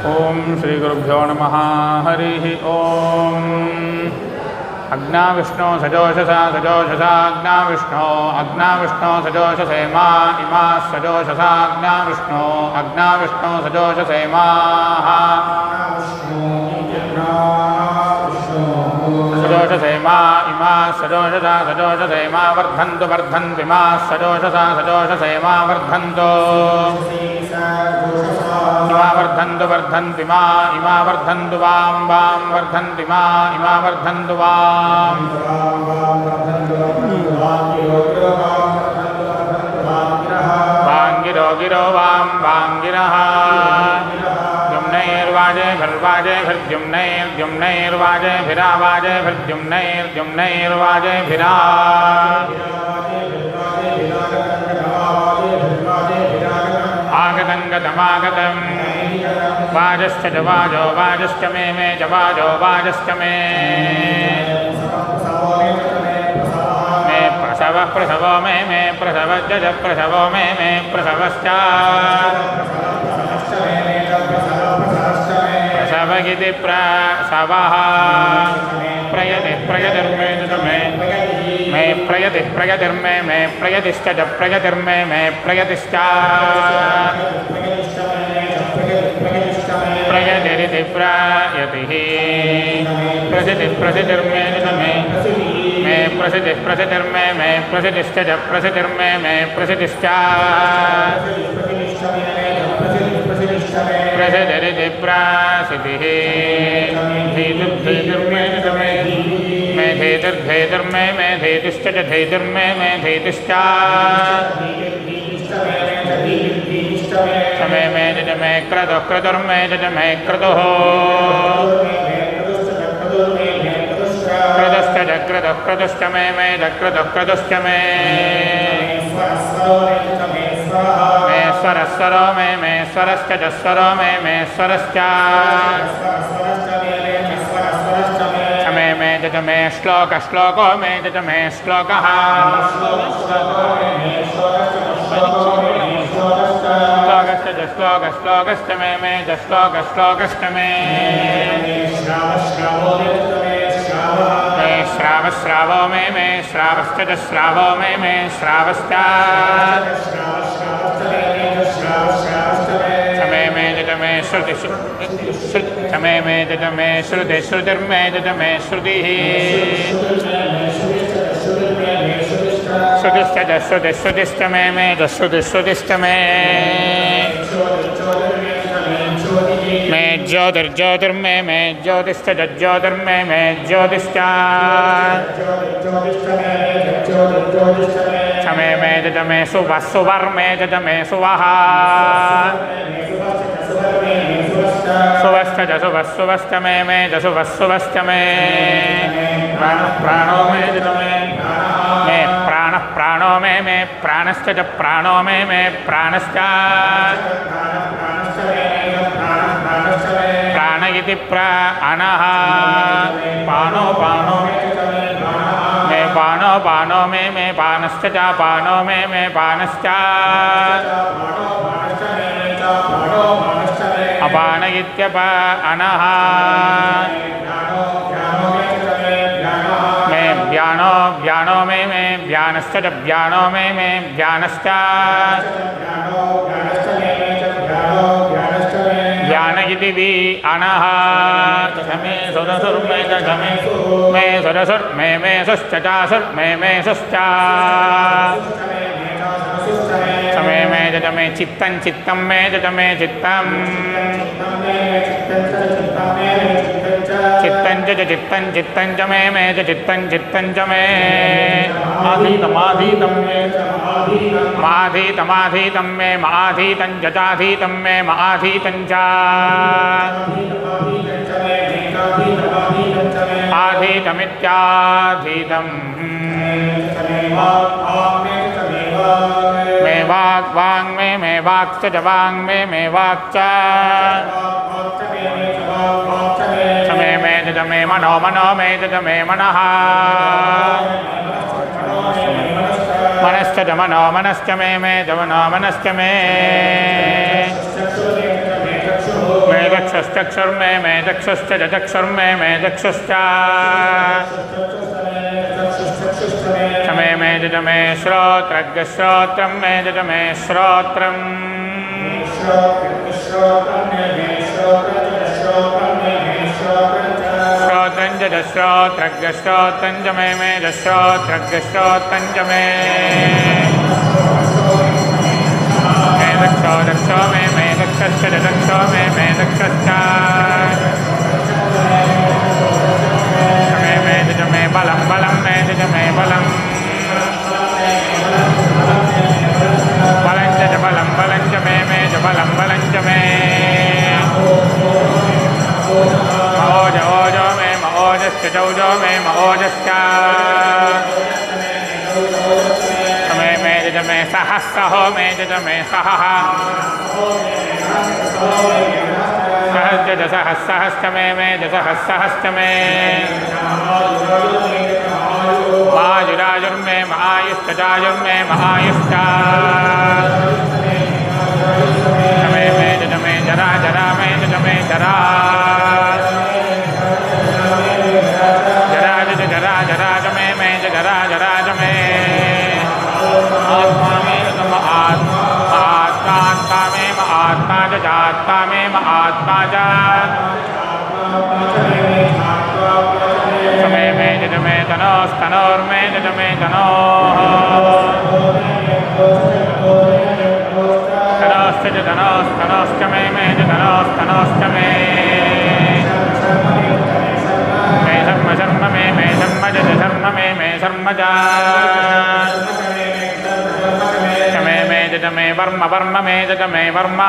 ओम श्री गुरुभ्यो नमः। हरि ओम। अग्नाविष्णो सजोषसा अग्नाविष्णो सजोषसे मा इमा सजोषसा अग्नाविष्णो सजोषसे मा सजोषसे मा इमा सजोषसे मा वर्धन्तु इमा सजोषसा सजोषसे मा वर्धन्तु इमा वर्धन्तु वां वर्धन्ति मा इमा वर्धन्तु वां वांगिरो गिरो वां वांगिरः जुम्नैर्वाजे भर्जुम्नैर्वाजे भिरावाजे भर्जुम्नैर्वाजे भिरा आगतंगतमागतम् वाजश्च च वाजो वाजश्च मे च वाजो वाजश्च मे प्रसवो मे प्रसवश्च च प्रसवो मे प्रसवश्च प्रसवगिति प्रसवः प्रयतिर्मे मे प्रयतिर्मे प्रयतिश्च च प्रयतिर्मे प्रयतिश्च प्रयतिरिति प्रयतिः प्रसिद्धिर्मे मे प्रसिद्धिर्मे प्रसिद्धिश्च च प्रसिद्धिर्मे प्रसिद्धिश्च प्रसिद्धिरिति प्रसिद्धिः धीतिर्मे मे धीतिर्मे धीतिश्च च धीतिर्मे धीतिश्च मे जज मे क्रतुर्मे जज मे क्रतुः क्रतुश्च च क्रतुश्च मे क्रतुश्च मे स्वरस्वरो मे स्वरश्च च स्वरो मे स्वरश्च मे जज मे श्लोको मे जज मे श्लोकः श्लोकश्च मे च श्लोकश्च मे श्रावो मे श्रावश्च च श्रावो मे श्रावश्च मे जज मे श्रुति मे जज मे श्रुतिर्मे जज मे श्रुतिः श्रुतिश्च मे च श्रुतिश्च मे ज्योतिर्मे ज्योतिश्च च ज्योतिर्मे ज्योतिश्च मे जज मे सुवर्मे जज मे सुवः सुवश्च च सुवश्च मे च सुवश्च मे प्राणो मे जज मे प्राणो मे प्राणश्च च प्राणो मे प्राणश्च प्राण इति प्राणः पानो मे पानश्च च पानो मे पानश्च अपान इत्यपानः मे व्यानो मे व्यानश्च च व्यानो मे व्यानश्च व्यान इति विअनः मे सुरसुर्मे मे सुरसुर्मे सुश्च मे सुश्च मे जज मे चित्तं मे जज मे चित्तं चित्तं च मे च चित्तं च मे आधीतं मे माधीतं च चाधीतं मे माधीतं च आधीतमित्याधीतम् मे वाक् मे वाक् च वाङ् मे वाक् च मे जज मे मनो मे जज मे मनः मनश्च च मनश्च मे च मनश्च मे चक्षुश्चक्षुर्मे मे चक्षुश्च चक्षुर्मे मे चक्षुश्च मे मे श्रोत्रज्ञश्रोत्रं मे मे श्रोत्रम् श्रोत्रञ्च श्रोत्रज्ञश्रोत्रञ्च मे श्रोत्रज्ञश्रोत्रञ्च मे दक्षो दक्षो मे दक्षश्च दक्षो मे दक्षश्च मे बलं बलं मे बलं बलं च मे बलं बलं च मे महोज ओजो मे महोजश्च चौजो मे महोजश्च मे सहस्सहो मे सहः सहस्सहश्च मे सहस्सहश्च मे मायुरायुर्मे महायुश्च जायुर्मे महायुश्च मे जरा जरा मे जरा जरा जरा जरा मे जरा जरा मे आत्मा मे आत्मा मे आत्मा जात्मा मे आत्मा जा मे तनोस्तनोर्मे तनोश्च तनोस्तनोश्च मे तनोस्तनोश्च मे शर्म शर्म मे शर्म शर्म मे शर्म जा मे वर्म वर्म मे वर्म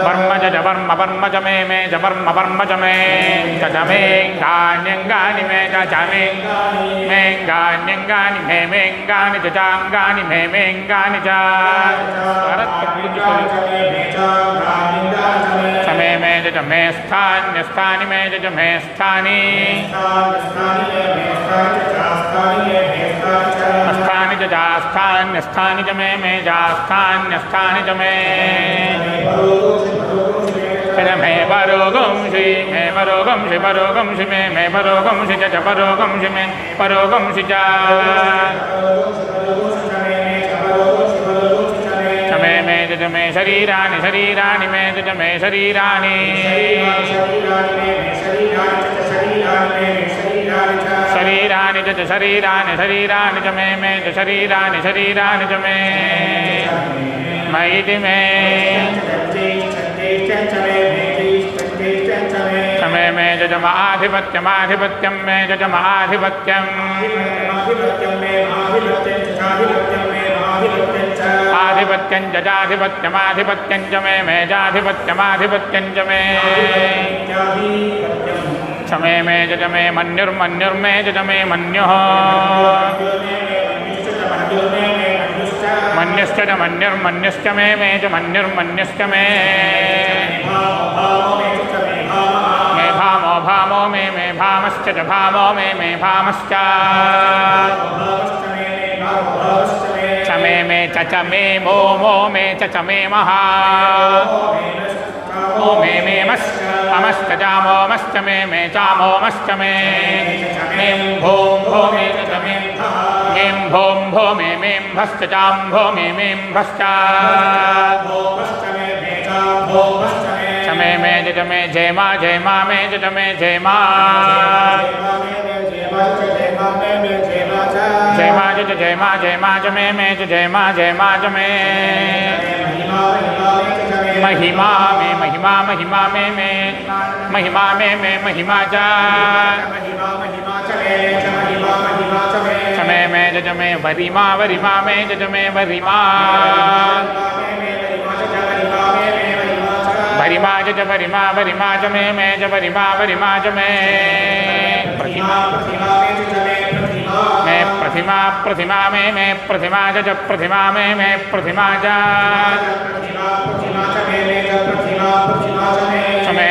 वर्म च वर्म वर्म च मे वर्म वर्म च मे गान्यङ्गानि मे मेङ्गान्यङ्गानि मेङ्गानि च चाङ्गानि मेङ्गानि च मे स्थान्यस्थानि मे स्थानि स्थानि च जास्थान्यस्थानि च मे जास्थान्यस्थानि च मे परोगंसि मे परोगंसि परोगंसि मे परोगंसि च परोगंसि मे परोगंसि च मे शरीराणि शरीराणि मे शरीराणि शरीराणि च शरीराणि शरीराणि च मे शरीराणि शरीराणि च मे मयि मे मे जजमाधिपत्यमाधिपत्यं मे जजमाधिपत्यम् आधिपत्यं जजाधिपत्यमाधिपत्यं च मे जाधिपत्यमाधिपत्यं च मे मे जज मे मन्युर्मन्युर्मे जज मे मन्युः मन्युश्च च मन्युर्मन्युश्च मे च मन्युर्मन्युश्च मे भामो भामो मे भामश्च च भामो मे भामश्च च मे च मे मो मे च मे महा ओ मे मश्च चामोमश्च मे चामोमश्च मे भों भो मे च मे भों भो मे भश्च चां भो मे भश्च च मे च मे जयमा जयमा मे च मे जयमा जयमा च जयमा जयमा च मे च जयमा जयमा च मे महिमा मे महिमा महिमा मे महिमा मे महिमा च मे च मे वरिमा वरिमा मे च मे वरिमा वरिमा च वरिमा वरिमा च मे च वरिमा वरिमा च मे प्रतिमा मे प्रतिमा प्रतिमा मे प्रतिमा च प्रतिमा मे प्रतिमा च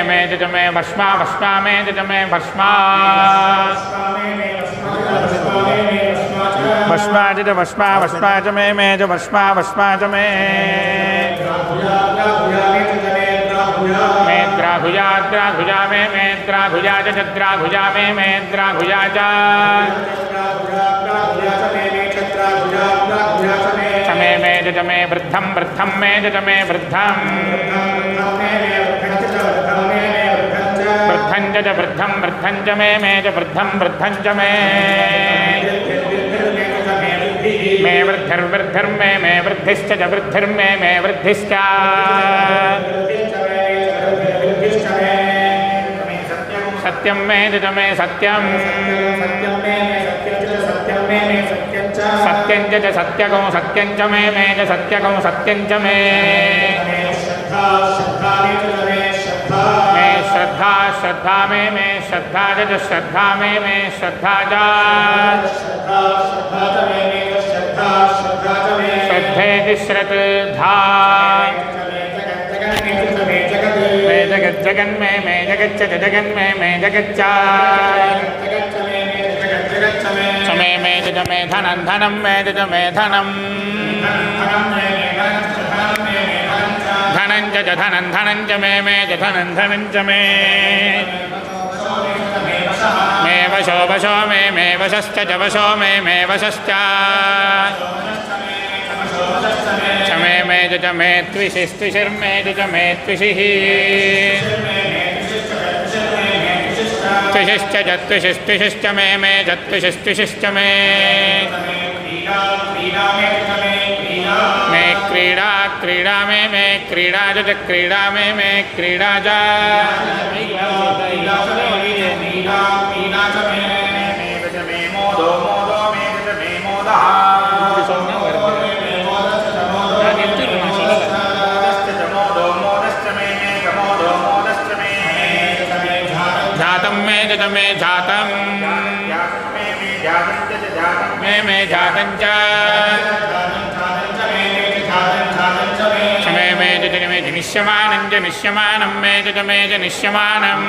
मे च मे भस्मा भस्मा मे च मे भस्मा वस्मा च मे च वस्मा च मे मेद्राघुजा मे मेद्राघुजा च चद्राघुजा मे मेद्राघुजा च मे च मे वृद्धं मे च मे वृद्धं वृद्धं च मे च वृद्धं च मे वृद्धिर्मे वृद्धिश्च च वृद्धिर्मे वृद्धिश्च सत्यं मे च मे सत्यं सत्यं च सत्यगं सत्यं च मे च सत्यगं सत्यं च मे श्रद्धा मे श्रद्धा च श्रद्धा मे श्रद्धा च श्रद्धेति श्रद्धा मे जगन्मे जगच्च जगन्मे जगच्च मे च मे धनं मे च मे धनं धनं च मे च धनं च मे वशो मे वशश्च च वशो मे वशश्च मे च मे त्विषिस्त्विषिर्मे च मे त्विषिः त्विषिश्च च त्विषिस्त्विषिश्च मे च त्विषिस्त्विषिश्च मे क्रीडा मे क्रीडा च क्रीडा मे क्रीडा च जातं मे च मे जातं मे जातं च मे च मे निश्यमानं च निश्यमानं मे च मे च निश्यमानं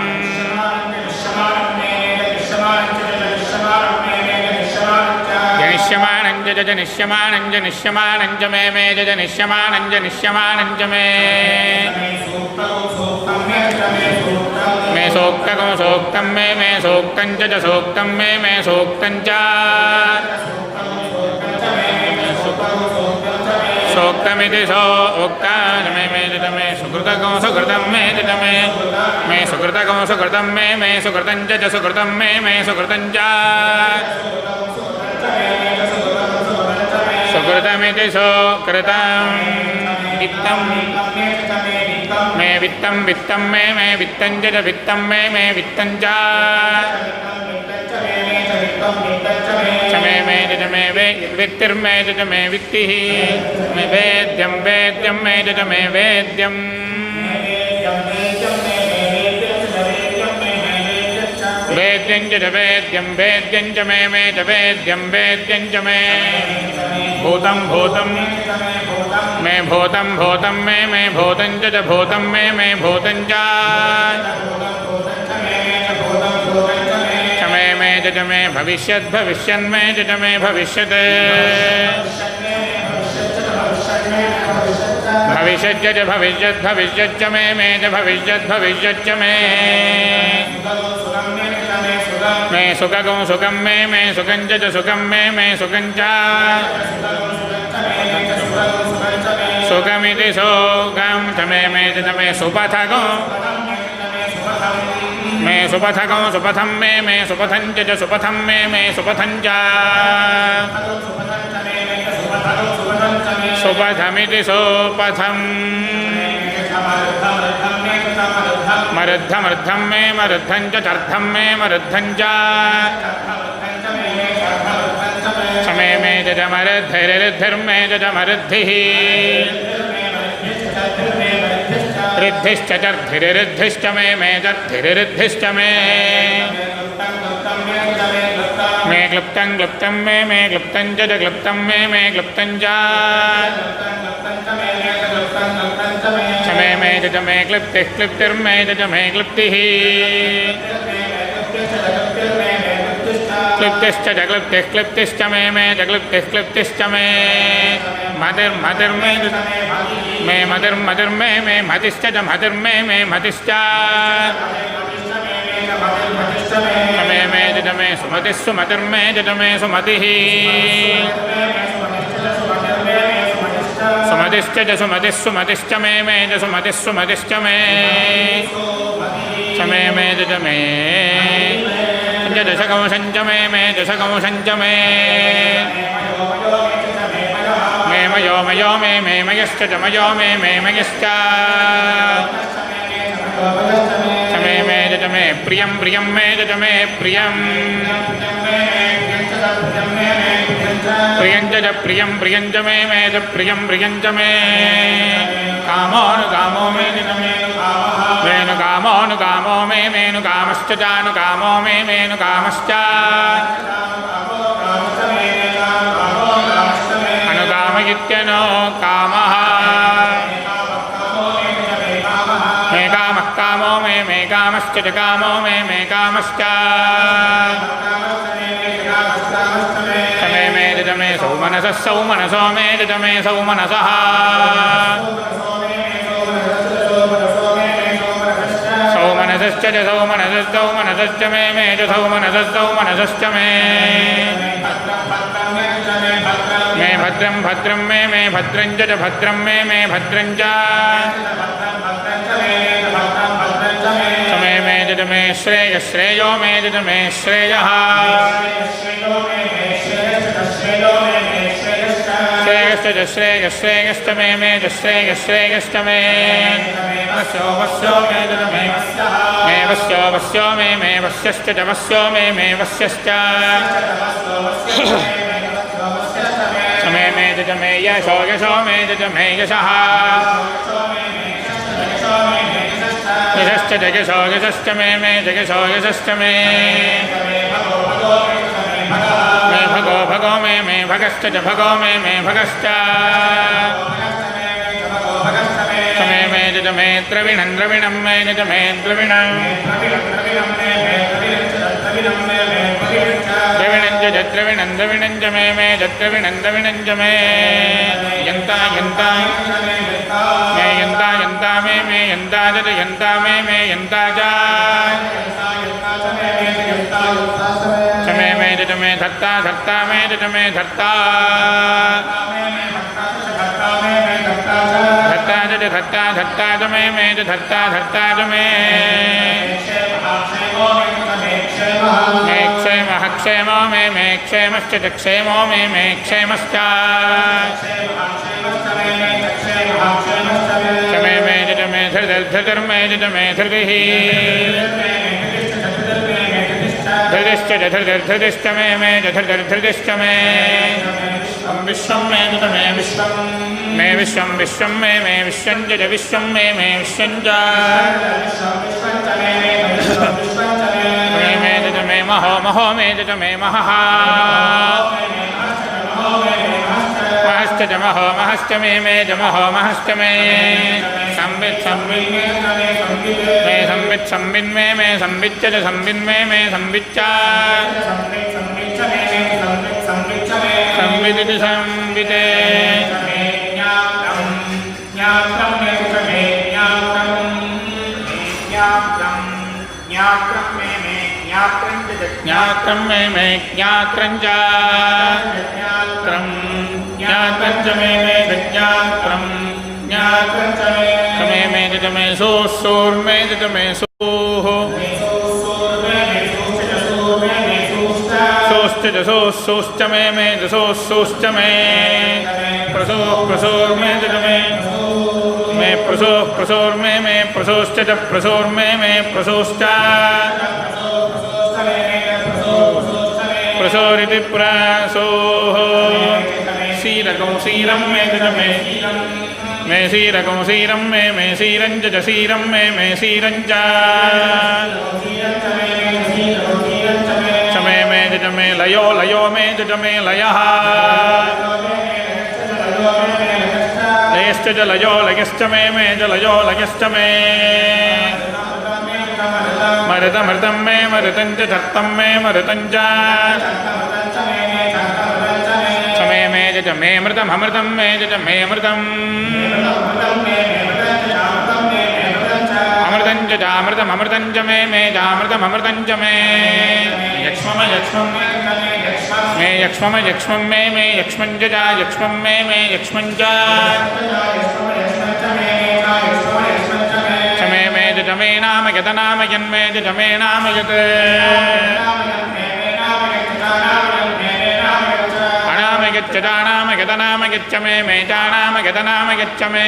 निश्यमानं च निश्यमानं च निश्यमानं च मे च निश्यमानं च निश्यमानं च मे सोक्तं मे सोक्तं च सोक्तं मे सोक्तं च सोक्तमिति सोक्तं मे च मे सुकृतं सुकृतं मे च मे सुकृतं सुकृतं मे सुकृतं च सुकृतं मे सुकृतं च सुकृतमिति सुकृतं वित्तं वित्तं मे वित्तं च वित्तं मे वित्तं च मे च मे वित्तिर्मे च मे वित्तिः मे वेद्यं मे च मे वेद्यं वेद्यं च वेद्यं च मे च वेद्यं च मे भूतं मे भूतं मे भूतं च भूतं मे भूतं च मे च मे भविष्यन्मे च मे भविष्यत् भविष्यच्च मे च भविष्यच्च मे सुखं मे सुखं च सुखं मे सुखं च सुखमिति सुखं च मे च मे सुपथगो मे सुपथं मे सुपथं च सुपथं मे सुपथं च सुपथमिति सुपथं मरुद्धं मे मरुद्धं च चर्द्धं मे मरुद्धं च मे च मरुद्धिर्मे च मरुद्धिः ऋद्धिश्च चर्द्धिरिद्धश्च मे चर्द्धिरिद्धश्च मे क्लुप्तं मे क्लुप्तं च क्लुप्तं मे क्लुप्तं च मे च मे क्लिप्तिर्मे च मे क्लिप्तिः क्लिप्तिश्च जक्लिप्तिः क्लिप्तिश्च मे जक्लिप्तिः क्लिप्तिश्च मे मतिर्मतिर्मे मे मतिर्मतिर्मे मे मतिश्च च मतिर्मे मे मतिश्च मे च मे सुमतिः सुमतिर्मे च मे सुमतिः सुमतिश्च च सुमतिः सुमतिश्च मे च सुमतिः सुमतिश्च मे च मे च मे दशकंशञ्च मे दशकंशञ्च मे मयो मयो मे मयश्च च मयो मे मयश्च च मे च मे प्रियं प्रियं मे च मे प्रियं प्रियं च प्रियं प्रियं च मे च प्रियं प्रियं च मे कामोऽनुकामो मे च मे मेनुकामोऽनुकामो मे मेनुकामश्च चानुकामो मे मेनुकामश्च अनुकाम इत्यनो कामः मे कामः कामो मे कामश्च च कामो मे कामश्च मे च मे सौमनसः सौमनसो मे च मे सौमनसः सौमनसश्च च सौमनसश्च मे च सौमनसश्च मे भद्रं भद्रं मे भद्रं च भद्रं मे भद्रं च मे च मे श्रेयो मे च मे श्रेयः श्रेयश्च मे च श्रेयश्च मे वस्यो मे च मे वस्यो मे वस्यश्च च वस्यो मे वस्यश्च मे च मे यशो मे च मे यशः यशश्च जयशो यशश्च मे जयशो यशश्च मे भगो मे भगश्च च भगो मे भगश्च मे च मे द्रविणं मे च मे द्रविणं द्रविणं च मे द्रविणं च मे यन्ता मे यन्ता च यन्ता मे यन्ता च मे च मे धत्ता मे च मे धत्ता धत्ता च मे च धत्ता च मे क्षेमः क्षेमो मे क्षेमश्च च क्षेमो मे क्षेमश्च च मे च मे धृतिर्मे च मे धृतिः धृतिश्च च धृतिश्च मे च धृतिश्च मे विश्वं मे च मे विश्वं मे विश्वं च विश्वं मे विश्वं च मे च मे महो मे च मे महः महश्च च महश्च मे च महश्च मे संवित् मे संविच्च च संविन्मे मे संविच्च संविदिति संविते ज्ञात्रं मे ज्ञात्रं च ज्ञात्रं च मे ज्ञात्रं मे च मे सोर्मे च मे सोः सोश्च मे च सोश्च मे प्रसोर्मे च मे प्रसोर्मे प्रसोश्च च प्रसोर्मे प्रसोश्च प्रसोरिति प्रासोः शीरकं शीरं मे च मे शीरकं शीरं मे शीरं च शीरं मे शीरं च मे च मे लयो मे च मे लयः लयश्च च लयो लयश्च मे च लयो लयश्च मे मरुतमृतं मे मरुतं च धत्तं मे मरुतं च चमे मे च मे मृतममृतं मे च मे मृतम् अमृतं च चामृतममृतं च मे चामृतममृतं च मे यक्ष्मम यक्ष्मं मे यक्ष्मम यक्ष्मं मे यक्ष्मं च यक्ष्मं मे यक्ष्मं च चमे मे च मे नाम यत नाम यन्मे च मे नाम यत् अनाम यच्च नाम यत नाम यच्च मे चानाम यत नाम यच्च मे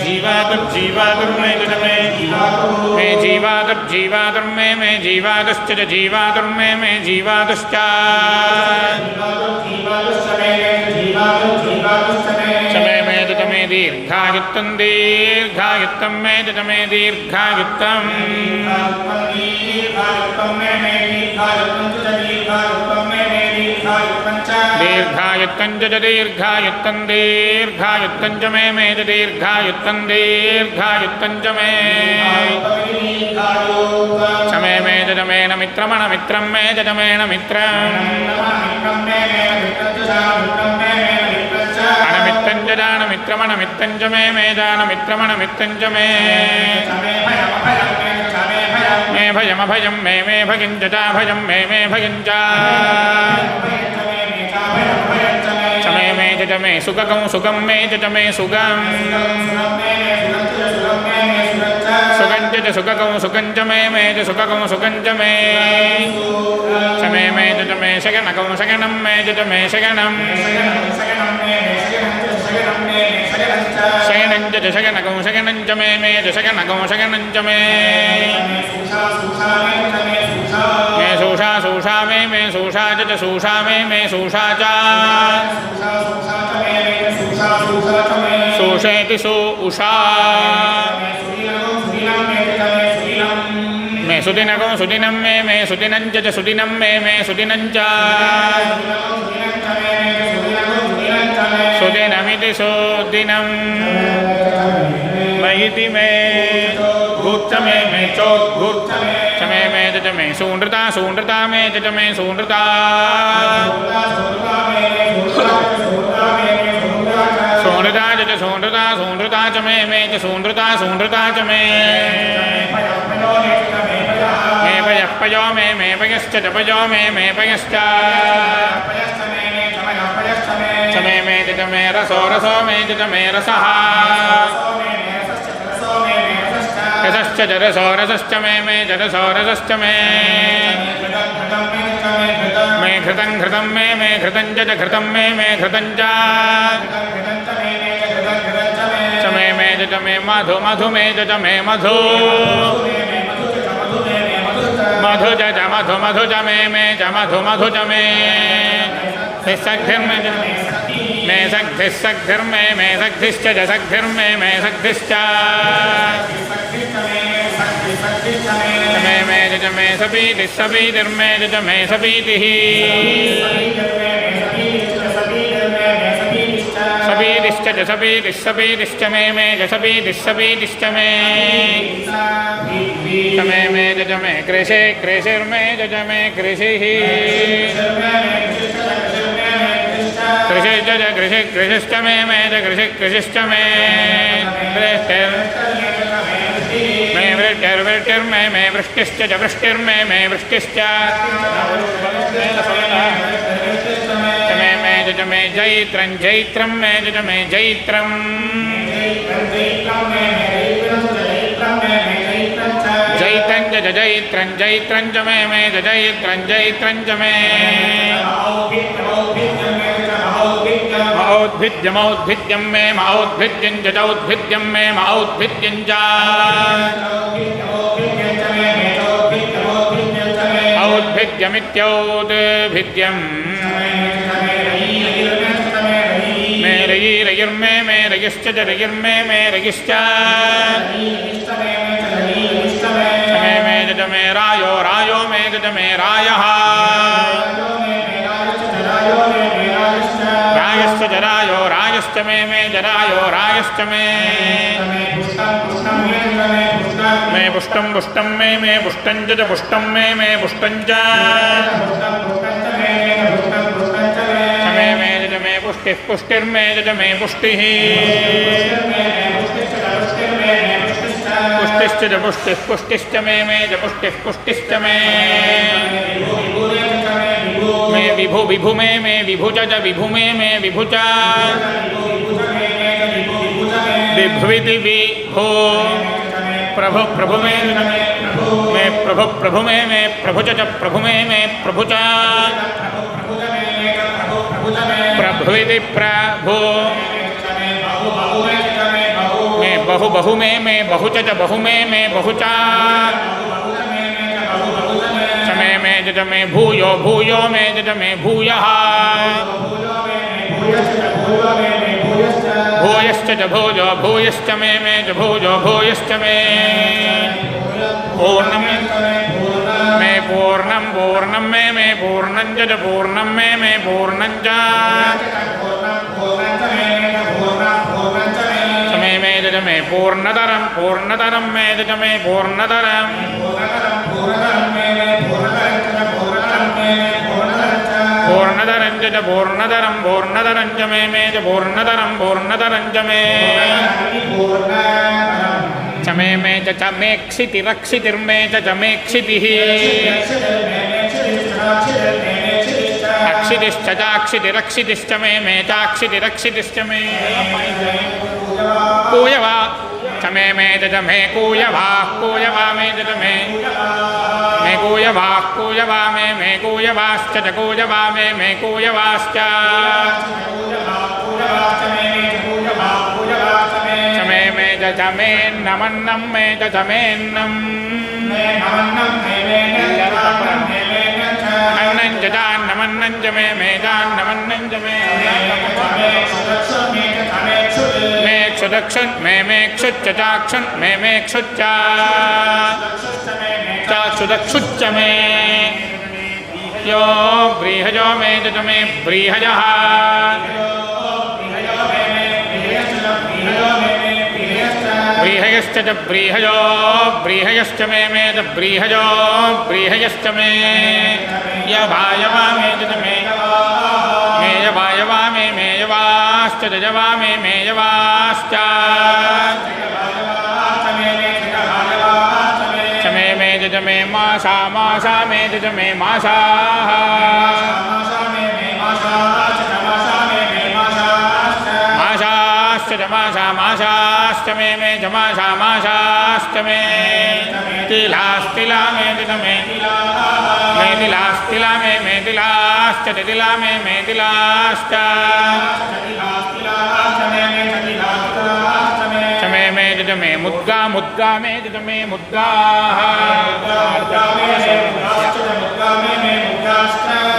जीवातुर्मे च मे जीवातुर्मे मे जीवातुश्च जीवातुर्मे जीवातुश्च चमे मे च मे दीर्घायुक्तं दीर्घायुक्तं मे च मे दीर्घायुक्तं दीर्घायुक्तं च दीर्घायुक्तं दीर्घायुक्तं च मे च दीर्घायुक्तं दीर्घायुक्तं च मे चमे मे च मे न मित्रमणमित्रं मे च मे न मित्रम् अनमित्रं च जानमित्रमणमित्रं च मे जानमित्रमणमित्रं च मे भयमभयं मे भगिं च भयं मे भगिं च चमे मे च मे सुखकं सुखं मे च मे सुखं सुखं च सुखकं सुखं च मे च सुखकं सुखं च मे चमे मे च मे शगनकं शगनं मे च मे शगनं शयनं च शगनकं शगनं च मे च शगनकं शगनं च मे सूषा सूषा मे सूषा च सूषा मे सूषा च सूषेति सु उषा मे सुदिनकं सुदिनं मे सुदिनं च सुदिनं मे सुदिनं च सुदिनमिति सुदिनं मयिति मे भूत मे चोद्भूत चमे मे च मे सूनृता सूनृता मे च मे सूनृता सूनृता च सूनृता सूनृता च मे च सूनृता सूनृता च मे पयः पयो मे पयश्च च पयो मे पयश्च चमे मे च मे रसो रसो मे च मे रसः रसश्च च रसो रसश्च मे च रसो रसश्च मे घृतं घृतं मे घृतं च घृतं मे घृतं च चमे मे च मे मधु मधु मे च मे मधु मधु च मधु मधु च मे च मधु मधु च मे सग्धिर्मे मे सग्धिः सग्धिर्मे सग्धिश्च च सग्धिर्मे सग्धिश्च मे च मे सपीतिः सपीतिर्मे च मे सपीतिः सपीतिश्च च सपीतिः सपीतिश्च मे च सपीतिः सपीतिश्च मे मे च मे कृषे कृषिर्मे च मे कृषिः कृषिश्च च कृषि कृषिश्च मे च कृषि कृषिश्च मे मे वृष्टिर्मे वृष्टिश्च च वृष्टिर्मे वृष्टिश्च मे च मे जैत्रं जैत्रं मे च मे जैत्रं जैत्रं च जैत्रं जैत्रं च मे च जैत्रं जैत्रं च मे मौद्भिद्यं मे मौद्भिद्यं च औद्भिद्यं मे मौद्भिद्यं च औद्भिद्यमित्यौद्भिद्यं मे रयिर्मे रयिश्च च रयिर्मे रयिश्च मे च मे रायो रायो मे च मे रायः राय रायश्च जरायो रायश्च मे जरायो रायश्च मे पुष्टं पुष्टं मे पुष्टं च पुष्टं मे पुष्टं च मे पुष्टिः पुष्टिर्मे च मे पुष्टिः पुष्टिश्च च पुष्टिः पुष्टिश्च मे च पुष्टिः पुष्टिश्च मे विभु विभु मे विभु च विभु मे विभु च विभुविति विभो प्रभु प्रभु मे प्रभु प्रभु मे प्रभु च प्रभु मे प्रभु च प्रभुविति प्रभु मे बहु बहु मे बहु च बहु मे बहु च मे च मे भूयो भूयो मे च मे भूयः भूयश्च च भोजो भूयश्च मे च भोजो भूयश्च मे पूर्णं मे पूर्णं पूर्णं मे पूर्णं च पूर्णं मे पूर्णं च मे च मे पूर्णतरं पूर्णतरं मे च मे पूर्णतरं पूर्णतरं च पूर्णतरं पूर्णतरं च मे च पूर्णतरं पूर्णतरं च मे च मेक्षितिरक्षितिर्मे च मेक्षितिः अक्षितिश्च चाक्षितिरक्षितिश्च मे चाक्षितिरक्षितिश्च मे कूयवा च मे च मे कूयवा कूयवा मे च मे कूयवा कूयवा मे कूयवाश्च च कूयवा मे कूयवाश्च च मेन्नमन्नं मे च मेन्नम् अन्नं च चान्नमन्नं च मे चान्नमन्नं च मे क्षुदक्षन् मे क्षुच्च चाक्षन् मे क्षुच्च चाक्षुदक्षुच्च मे यो व्रीहजो मे च मे व्रीहजः व्रीहयश्च च व्रीहयो व्रीहयश्च मे च व्रीहयो व्रीहयश्च मे यवायवा मे च मे यवायवा मे यवाश्च च यवा मे यवाश्च च मे च मे मासा मासा मे च मे मासाः मासा मासाश्च मे जमासा मासाश्च मे तिलास्तिला मे तिलास्तिला मे तिलाश्च तिला मे तिलाश्च च मे च मे मुद्गा मुद्गा मे च मे मुद्गाः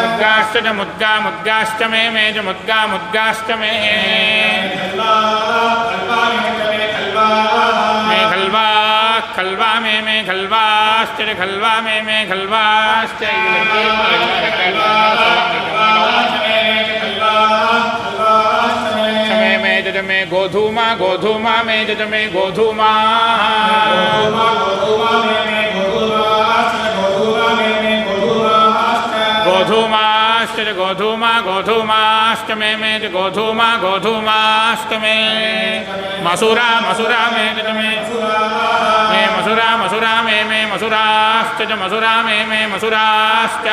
मुद्गाश्च च मुद्गा मुद्गाश्च मे च मुद्गा मुद्गाश्च मे खल्वा खल्वा मे खल्वाश्च खल्वा मे खल्वाश्च मे च मे गोधूमा गोधूमा मे च मे गोधूमा गोधूमाश्च गोधूमा गोधूमाश्च मे च गोधूमा गोधूमाश्च मे मसूरा मसूरा मे च मे मसूरा मसूरा मे मसूराश्च च मसूरा मे मसूराश्च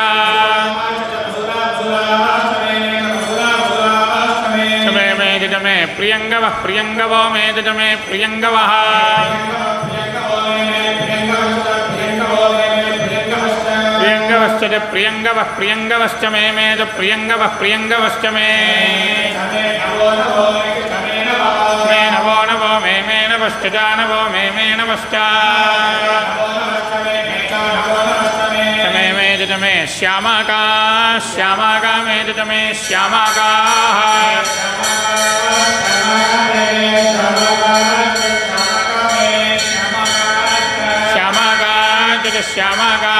च मे च मे प्रियङ्गवः प्रियङ्गवो मे च मे प्रियङ्गवः प्रियङ्गवश्च च प्रियङ्गवः प्रियङ्गवश्च मे च प्रियङ्गवः प्रियङ्गवश्च मे नवो नवो मे नवश्च जानवो मे नवश्च मे च मे श्यामाका श्यामाका मे च मे श्यामाकाः श्यामाका च श्यामाका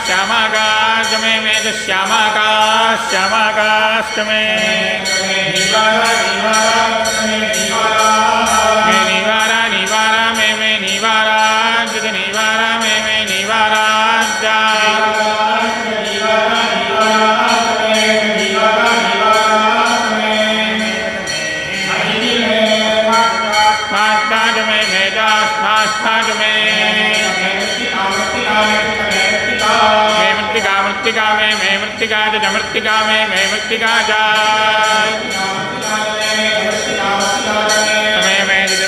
श्यामाका च मे च श्यामाका श्यामाकाष्टमे निवारा मे निवारा जग निवारा मे निवारा मृत्तिका में मृत्तिका च मृत्तिका में मृत्तिका च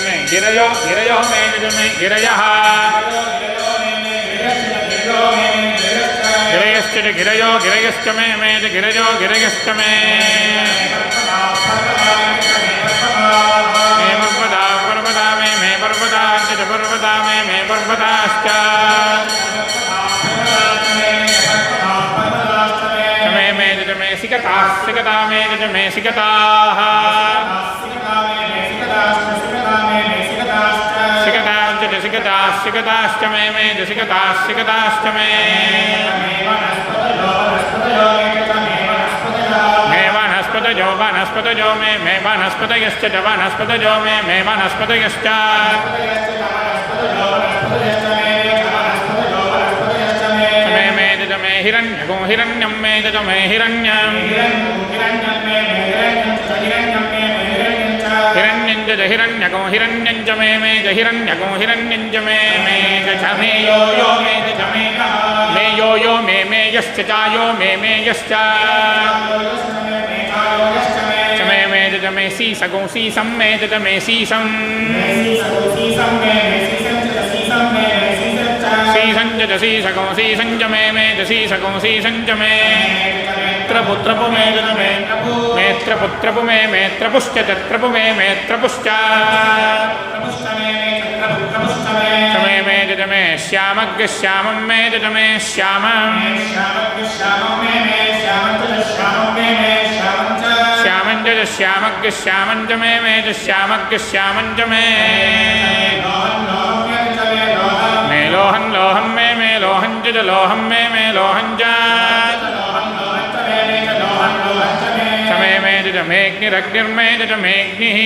में गिरयो गिरयो में गिरयः गिरयश्च गिरयो गिरयश्च में गिरयो गिरयश्च में पर्वता पर्वता में पर्वता च पर्वता में पर्वताश्च सिकता सिकता में सिकताः सिकताश्च में सिकताश्च में वनस्पतयो वनस्पतयो में वनस्पतयश्च वनस्पतयो में वनस्पतयश्च में हिरण्यको हिरण्यं में च में हिरण्यं हिरण्यं च हिरण्यको हिरण्यं च में च हिरण्यको हिरण्यं च में च मे यो मे यो मे यश्च चायो मे यश्च च में सीसको सीसं में च में सीसं सीसंज सीसको सीसंज में सीसको सीसंज में त्रपुत्रपु में मेत्रपुत्रपु में मेत्रपुश्च त्रपु में मेत्रपुश्च में श्यामज्ञ श्यामं में श्यामं श्यामंज श्यामज्ञ श्यामंज में श्यामज्ञ श्यामंज में लोहन लोहम में लोहन च लोहम में लोहन च समय में च मेऽग्निरग्निर्में च मेऽग्निः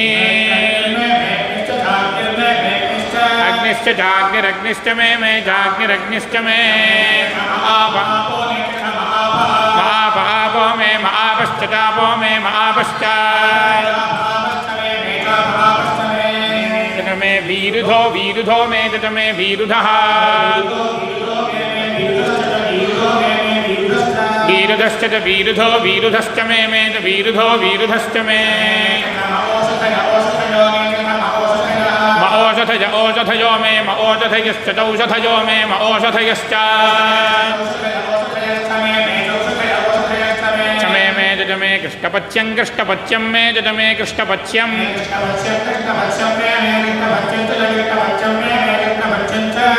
अग्निश्च चाग्निरग्निश्च में चाग्निरग्निश्च में आपो में आपश्च चापो में आपश्च में वीरुधो में तत में वीरुधः वीरुधश्च वीरुधो वीरुधश्च में वीरुधो वीरुधश्च में मओषधय ओषधयो में मओषधयश्च औषधयो में मओषधयश्च में कृष्णपच्यं कृष्णपच्यं में जद में कृष्णपच्यं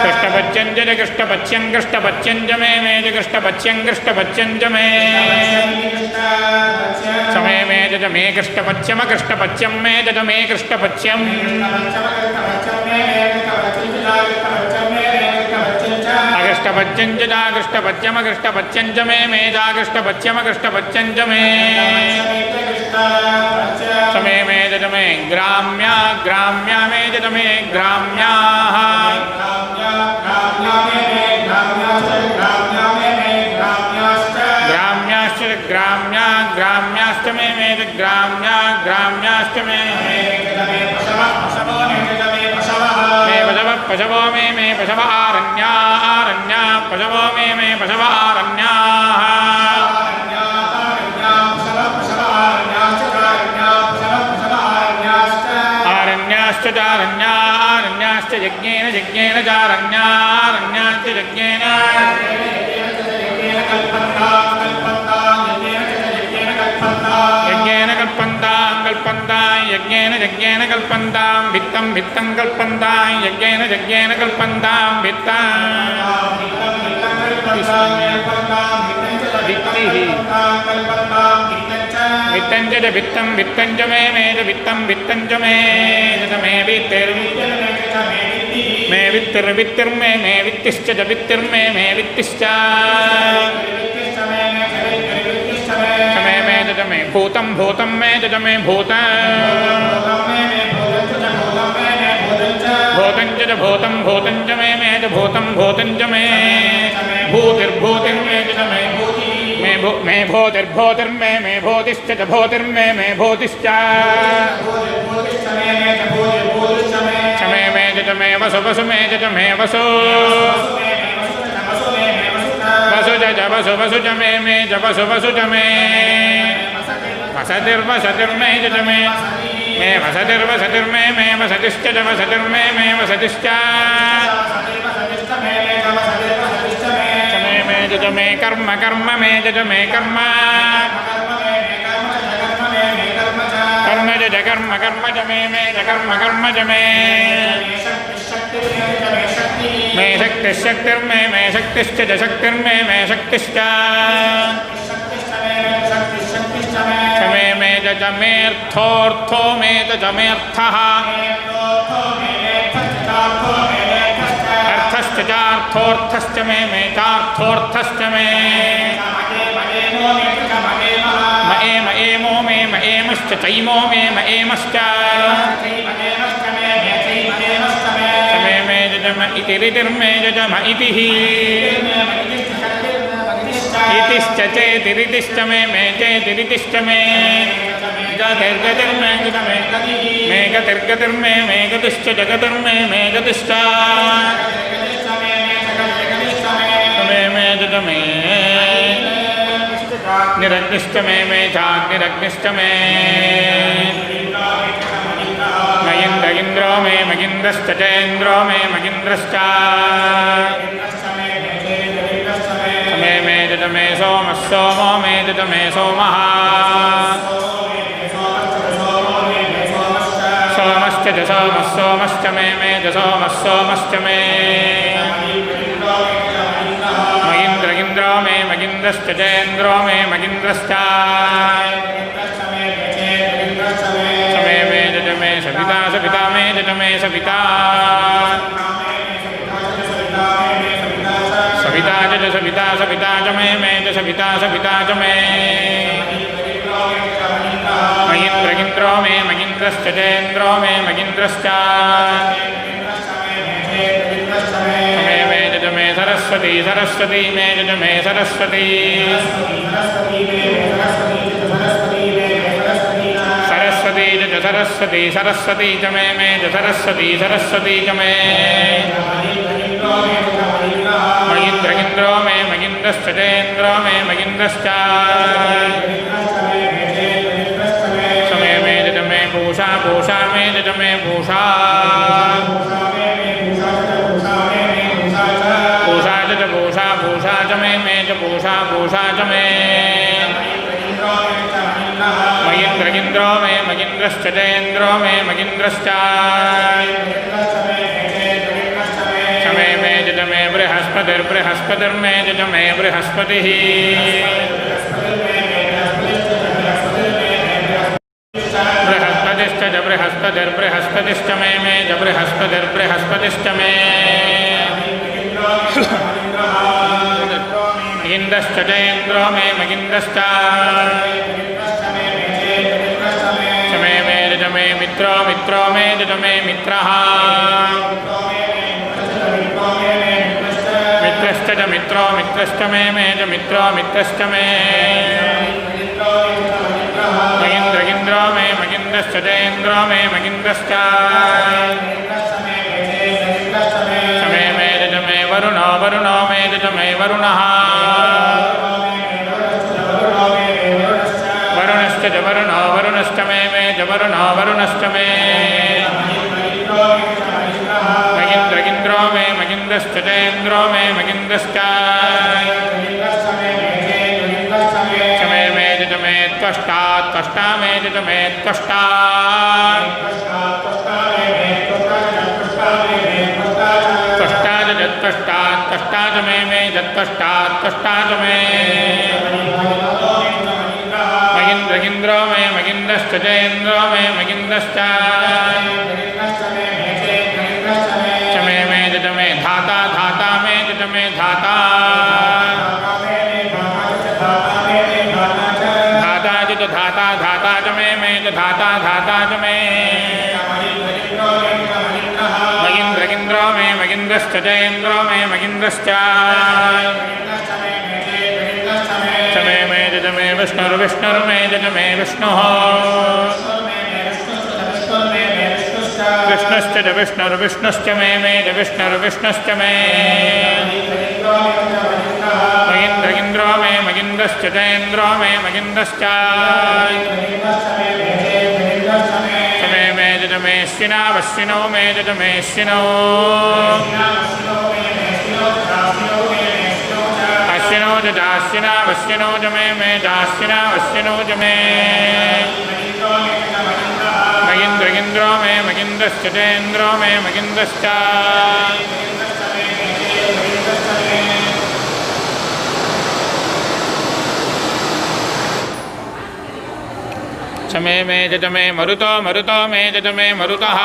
कृष्णपच्यं जद कृष्णपच्यं कृष्णपच्यं ज में ज कृष्णपच्यं कृष्णपच्यं ज में समय में जद में कृष्णपच्यम कृष्णपच्यं में जद में कृष्णपच्यं अकृष्णपच्यं च कृष्णपच्यम कृष्णपच्यं च में कृष्णपच्यम कृष्णपच्यं च में समय में जद में ग्राम्या ग्राम्या में जद में ग्राम्याः ग्राम्याश्च ग्राम्या ग्राम्याश्च में ग्राम्या ग्राम्याश्च में पशवो में पशव आरण्या आरण्या पशवो में पशव आरण्याः आरण्याश्च चारण्या आरण्याश्च यज्ञेन यज्ञेन चारण्या आरण्याश्च यज्ञेन यज्ञेन कल्पन्तां कल्पन्तां यज्ञेन यज्ञेन कल्पन्तां भित्तं भित्तं कल्पन्तां यज्ञेन यज्ञेन कल्पन्तां भित्तां भित्तं च भित्तं भित्तं च मे च भित्तं भित्तं च मे मे वित्तिर्वित्तिर्मे मे वित्तिश्च च वित्तिर्मे मे वित्तिश्च भूतं भूतं मे च मे भूतं भूतं च भूतं भूतं च मे च भूतं भूतं च मे भूतिर्भूतिर्मे च मे मे भूतिर्भूतिर्मे मे भूतिश्च च भूतिर्मे मे भूतिश्च च मे च मे वसु वसु मे च मे वसु वसु च वसु वसु च मे च वसु वसु च मे वसतिर्वसतिर्मे च मे वसतिर्वसतिर्मे मे वसतिश्च च वसतिर्मे मे वसतिश्च च मे कर्म कर्म मे च मे कर्म कर्म च कर्म कर्म च मे च कर्म कर्म च मे शक्तिर्शक्तिर्मे मे शक्तिश्च च शक्तिर्मे मे शक्तिश्च च मे च मेऽर्थोऽर्थो मे च मेऽर्थः अर्थश्च चार्थोऽर्थश्च मे चार्थोऽर्थश्च मे एम एमो मे एमश्च चैमो मे एमश्च मे जम इतिरितिर्मे जम इतिः इतिश्च चेतिरितिश्च मे चेतिरितिश्च मे गतिर्गतिर्मे मे गतिर्गतिर्मे मे गतिश्च जगतिर्मे मे गतिश्च मे जमे निरग्निश्च मे चाग्निरग्निश्च मे मयिन्द्र इन्द्रो मे मगिन्द्रश्च चेन्द्रो मे मगिन्द्रश्च मे जमे सोमः सोमो मे जमे सोमः सोमश्च च सोमः सोमश्च मे च सोमः सोमश्च मे मगिन्द्र इन्द्रो मे मगिन्द्रश्च चेन्द्रो मे मगिन्द्रश्च मे च मे सविता सविता मे च मे सविता सविता च सविता सविता च मे च सविता सविता च मे मगिन्द्र इन्द्रो मे मगिन्द्रश्च चेन्द्रो मे मगिन्द्रश्च मे च मे सरस्वती सरस्वती मे च मे सरस्वती सरस्वती च सरस्वती सरस्वती च मे च सरस्वती सरस्वती च मे मगिन्द्र इन्द्रो मे मगिन्द्रश्च चेन्द्रो मे मगिन्द्रश्च मे च मे पूषा पूषा मे च मे पूषा पूषा च पूषा पूषा च मे च पूषा पूषा च मे मगिन्द्र इन्द्रो मे मगिन्द्रश्च चेन्द्रो मे मगिन्द्रश्च मे च मे बृहस्पतिर्बृहस्पतिर्मे च मे बृहस्पतिः बृहस्पतिश्च च बृहस्पतिर्बृहस्पतिश्च मे च बृहस्पतिर्बृहस्पतिश्च मे मगिन्द्रश्च चेन्द्रो मे मगिन्द्रश्च मे च मे मित्रो मित्रो मे च मे मित्रः मित्रश्च च मित्रो मित्रश्च मे च मित्रो मित्रश्च मे मगिन्द्र इन्द्रो मे मगिन्द्रश्च चेन्द्रो मे मगिन्द्रश्च मे च मे वरुणो वरुणो मे च मे वरुणः वरुणश्च च वरुणो वरुणश्च मे च वरुणो वरुणश्च मे मगिन्द्र इन्द्रो मे मगिन्द्रश्च चेन्द्रो मे मगिन्द्रश्च मे च मे त्वष्टा त्वष्टा मे च मे त्वष्टा त्वष्टा च त्वष्टा त्वष्टा च मे च त्वष्टा त्वष्टा च मे मगिन्द्र इन्द्रो मे मगिन्द्रश्च चेन्द्रो मे मगिन्द्रश्च मे च मे धाता धाता मे च मे धाता धाता च धाता मगिन्द्रश्च चेन्द्रो मे मगिन्द्रश्च मे जज मे विष्णुर्विष्णुर्मे जज मे विष्णुः विष्णुश्च च विष्णुर्विष्णुश्च मे च विष्णुर्विष्णुश्च मे मगिन्द्रो मे मगिन्द्रश्च चेन्द्रो मे मगिन्द्रश्च मे जज मे श्विनावश्विनो मे जज मे श्विनो अश्विनो च दाश्विनावश्विनो च मे दाश्विनावश्विनो च मे मगिन्द्रो मे मगिन्द्रश्च चेन्द्रो मे मगिन्द्रश्च मे जज मे मरुतो मरुतो मे जज मे मरुतः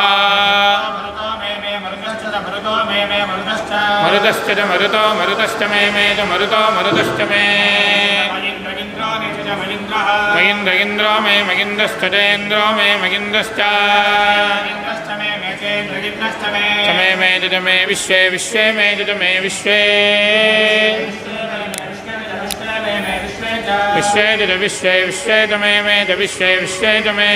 मरुतश्च च मरुतो मरुतश्च मे च मरुतो मरुतश्च मे मगिन्द्रो मे मगिन्द्रश्च चेन्द्रो मे मगिन्द्रश्च मे जज मे विश्वे विश्वे मे जज मे विश्वे विश्वे जज विश्वे विश्वे च मे च विश्वे विश्वे च मे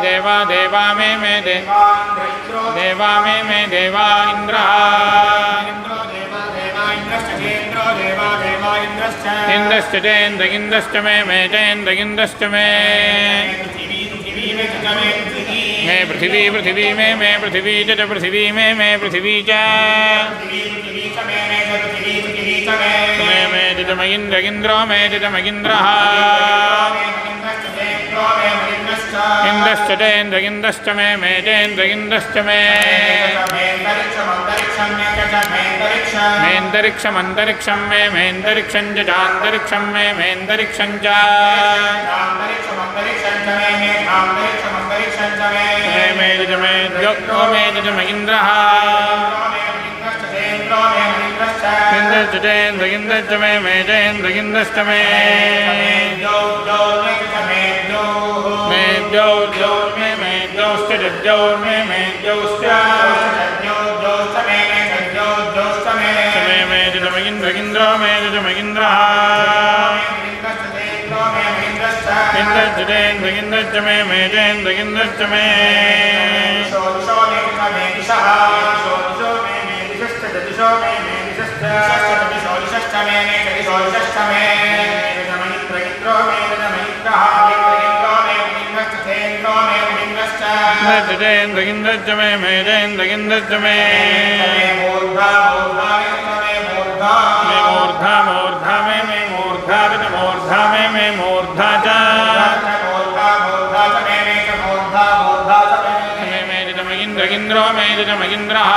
देवा देवा मे देवा मे देवा इन्द्रः इन्द्रश्च चेन्द्रगिन्द्रश्च मे चेन्द्रगिन्द्रश्च मे पृथिवी पृथिवी मे पृथिवी च पृथिवी मे पृथिवी च मे जज मगिन्द्रो मे जज मगिन्द्रः इन्द्रश्च चेन्द्रगिन्द्रश्च मे चेन्द्रगिन्द्रश्च मे मेऽन्तरिक्षमन्तरिक्षं मे मेऽन्तरिक्षं च चान्तरिक्षं मे मेऽन्तरिक्षं च मे जज मे द्योक्तो मे जज मगिन्द्रः इन्द्रश्च चेन्द्रगिन्द्रश्च मे चेन्द्रगिन्द्रश्च मे द्यौर्मे द्यौश्च द्यौर्मे द्यौश्च मे जज मगिन्द्रो मे जज मगिन्द्रः इन्द्रश्च चेन्द्रगिन्द्रश्च मे चेन्द्रगिन्द्रश्च मे चेन्द्रगिन्द्रश्च मे चेन्द्रगिन्द्रश्च मे मूर्धा मूर्धा मे मूर्धा मूर्धा मे मूर्धा च मे जज मगिन्द्रो मे जज मगिन्द्रः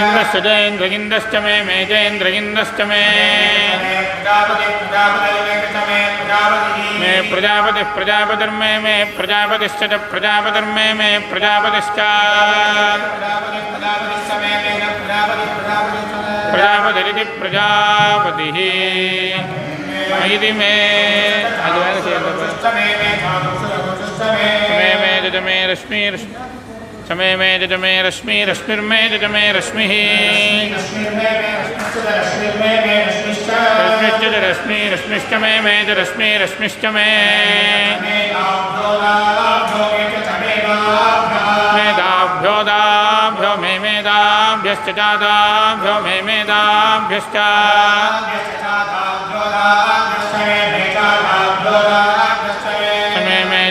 इन्द्रश्च चेन्द्रगिन्द्रश्च मे चेन्द्रगिन्द्रश्च मे प्रजापतिः प्रजापतिर्मे प्रजापतिश्च च प्रजापतिर्मे प्रजापतिश्च प्रजापतिरिति प्रजापतिः इति मे मे जज मे रश्मि समय मे जज मे रश्मि रश्मिर्मे जज मे रश्मिः रश्मिश्च च रश्मि रश्मिश्च मे च रश्मि रश्मिश्च मे मेदाभ्यो दाभ्यो मे मेदाभ्यश्च चादाभ्यो मे मेदाभ्यश्च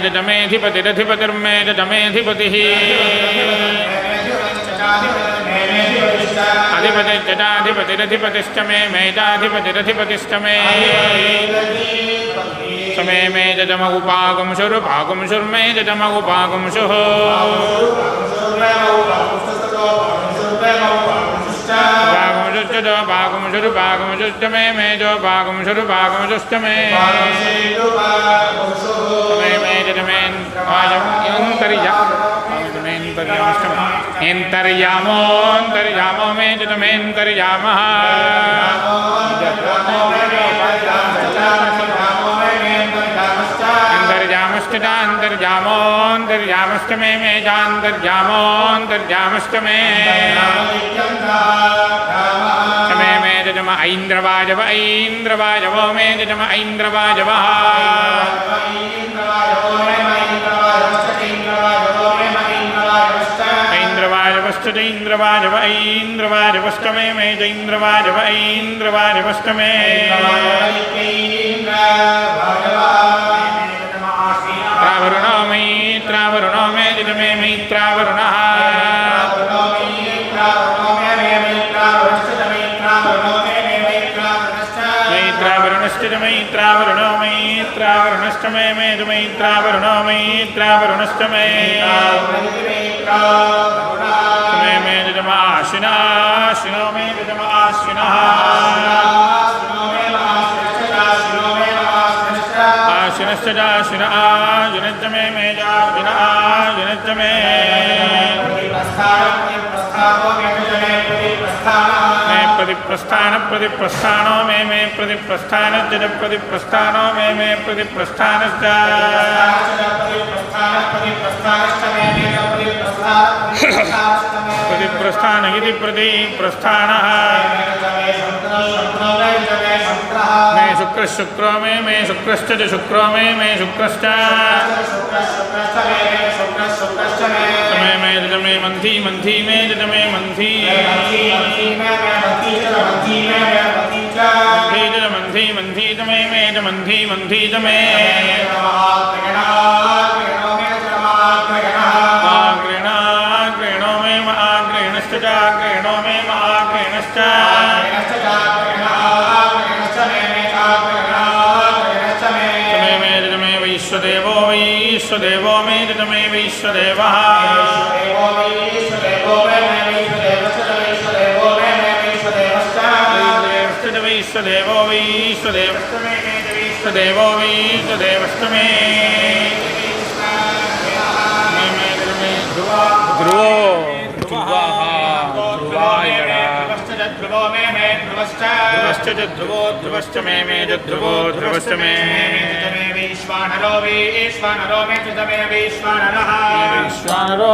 जज मेधिपतिरधिपतिर्मे जज मेधिपतिः अधिपतिश्चाधिपतिरधिपतिश्च मे चाधिपतिरधिपतिश्च मे समे मे जजमगुपागुंशुरुपागुंशुर्मे जजमगुपागुंशुः पागुंशुरुपागुंशुश्च मे जो पागुंशुरुपागुंशुश्च मे एन्तर्यामोऽन्तर्यामो मे जतमेन्तर्यामः अन्तर्यामश्च चान्तर्यामोऽन्तर्यामश्च मे चान्तर्यामोऽन्तर्यामश्च मे मे जम ऐन्द्रवाजव ऐन्द्रवाजवो मे जम ऐन्द्रवाजवः ऐन्द्रवाजवश्च इन्द्रवाजव ऐन्द्रवाजवश्च मे चैन्द्रवाजव ऐन्द्रवाजवश्च मे त्रावरुणो मैत्रावरुणो मे जमे मैत्रावरुणः मैत्रावरुणश्च मैत्रावरुणो मैत्रावरुणश्च मे मैत्रावरुणो मैत्रावरुणश्च मे मे जमाशिनाशिनो मे जमाशिनः आशिनश्च जाशिन आजिनश्च मे जाजिन आजिनश्च मे प्रतिप्रस्थानो मे प्रतिप्रस्थानश्च प्रतिप्रस्थानो मे प्रतिप्रस्थानश्च प्रतिप्रस्थान इति प्रतिप्रस्थानः मे शुक्रो मे शुक्रश्च शुक्रो मे शुक्रश्च मे मंथी मे मे मंथी मंथी मे मंथी मे आग्रेणो मे आग्रेणश्च जाग्रेणो मे आग्रेणश्च वैश्वदेवो मे मे वैश्वदेवः वैश्वदेवो वैश्वदेवश्च मे ध्रुवो ध्रुवो मे ध्रुवश्च ध्रुवो ध्रुवश्च मे ध्रुवो ध्रुवश्च मे वैश्वानरो मे च मे वैश्वानरः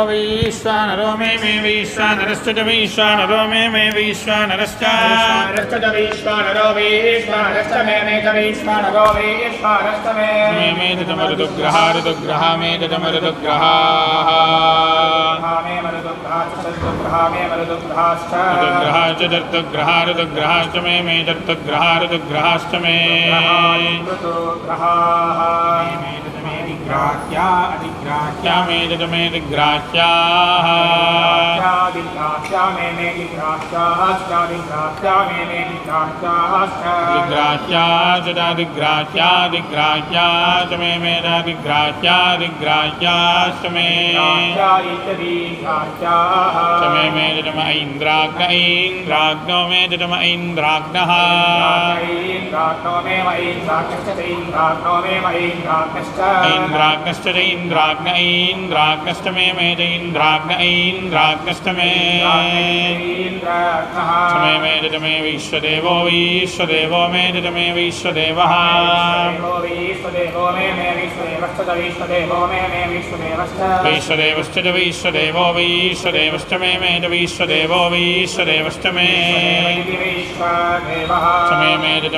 वैश्वानरो मे वैश्वानरश्च वैश्वानरो मे वैश्वानरश्च वैश्वानरो च मे च वैश्वानरो वैश्वानश्च मे ऋतुग्रहा मे ऋतुग्रहा ऋतुग्रहाश्च मे ऋतुग्रहाश्च मे अधिग्राह्या मे मे दिग्राह्याः दिग्राह्या मे दिग्राह्याश्च मे दिग्राह्याश्च मे ऐन्द्राग्नो मे ऐन्द्राग्नः ऐन्द्राग्नश्च ऐन्द्राग्नश्च मे चैन्द्राग्न ऐन्द्राग्नश्च मे मे विश्वदेवो मे विश्वदेवः वैश्वदेवश्च विश्वदेवो मे विश्वदेवो विश्वदेवश्च मे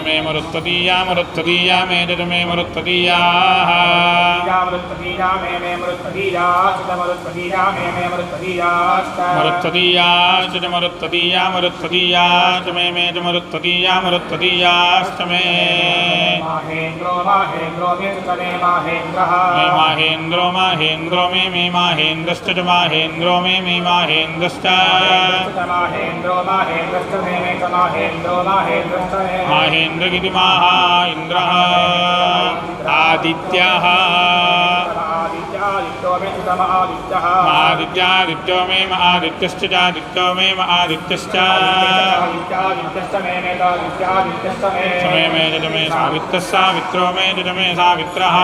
मे मरुत्तदीया मे मरुत्तदीयाः मरुत्तदीयाश्च मे मरुत्तदीयाश्च मे माहेन्द्रो मे माहेन्द्रश्च माहेन्द्रो मे माहेन्द्रश्च माहेन्द्र इति इन्द्रः आदित्यः महादित्यादित्यो मे महादित्यश्च चादित्यो मे महादित्यश्च मे मे जज मे सावित्रः सावित्रो मे जज मे सावित्रः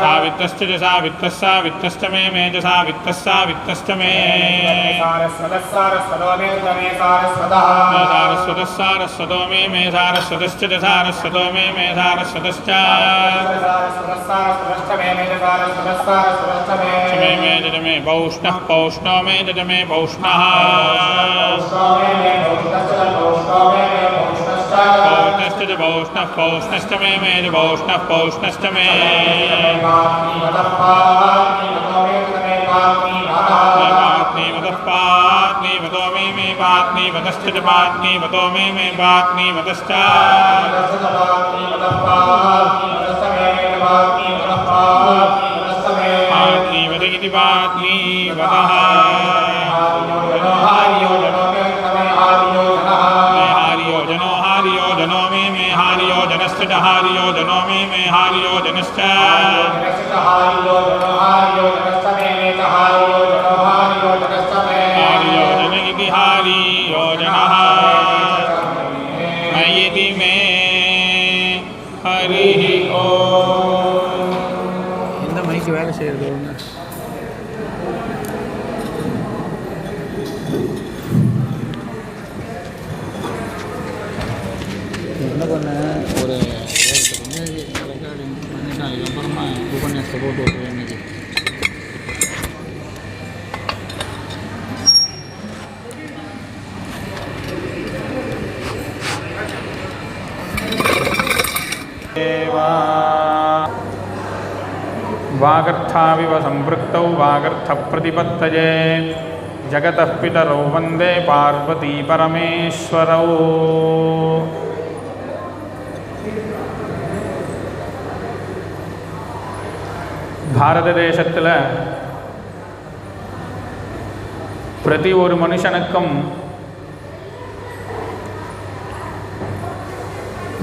सावित्रश्च च सावित्रः सावित्रश्च मे मे च सावित्रः सावित्रश्च मे सारस्वतः सारस्वतो मे सारस्वतश्च च सारस्वतो मे सारस्वतश्च मे मे जज मे पौष्णः पौष्णो मे जज मे पौष्णः पौष्णश्च च पौष्णः पौष्णश्च मे मे च पौष्णः पौष्णश्च मे पात्नीवतो मे पात्नीवतश्च च पात्नीवतो मे पात्नीवतश्च पात्नीवत इति पात्नीवतः हारियो जनो मे हारियो जनश्च च हारियो जनो मे हारियो जनश्च हारियो जन इति हारियो जनः मयिति मे हरिः ओम् இந்த மைக்கு வேலை செய்யறது என்ன பண்ண ஒரு ரெக்கார்டிங் பண்ணிட்டு அதுக்கப்புறமா உபன்யாசத்தை போட்டு விட்டுருவேன் இன்னைக்கு. वागर्थाविव संपृक्तौ वागर्थप्रतिपत्तये जगतः पितरौ वन्दे पार्वती परमेश्वरौ. பாரத தேசத்தில் பிரதி ஒரு மனுஷனுக்கும்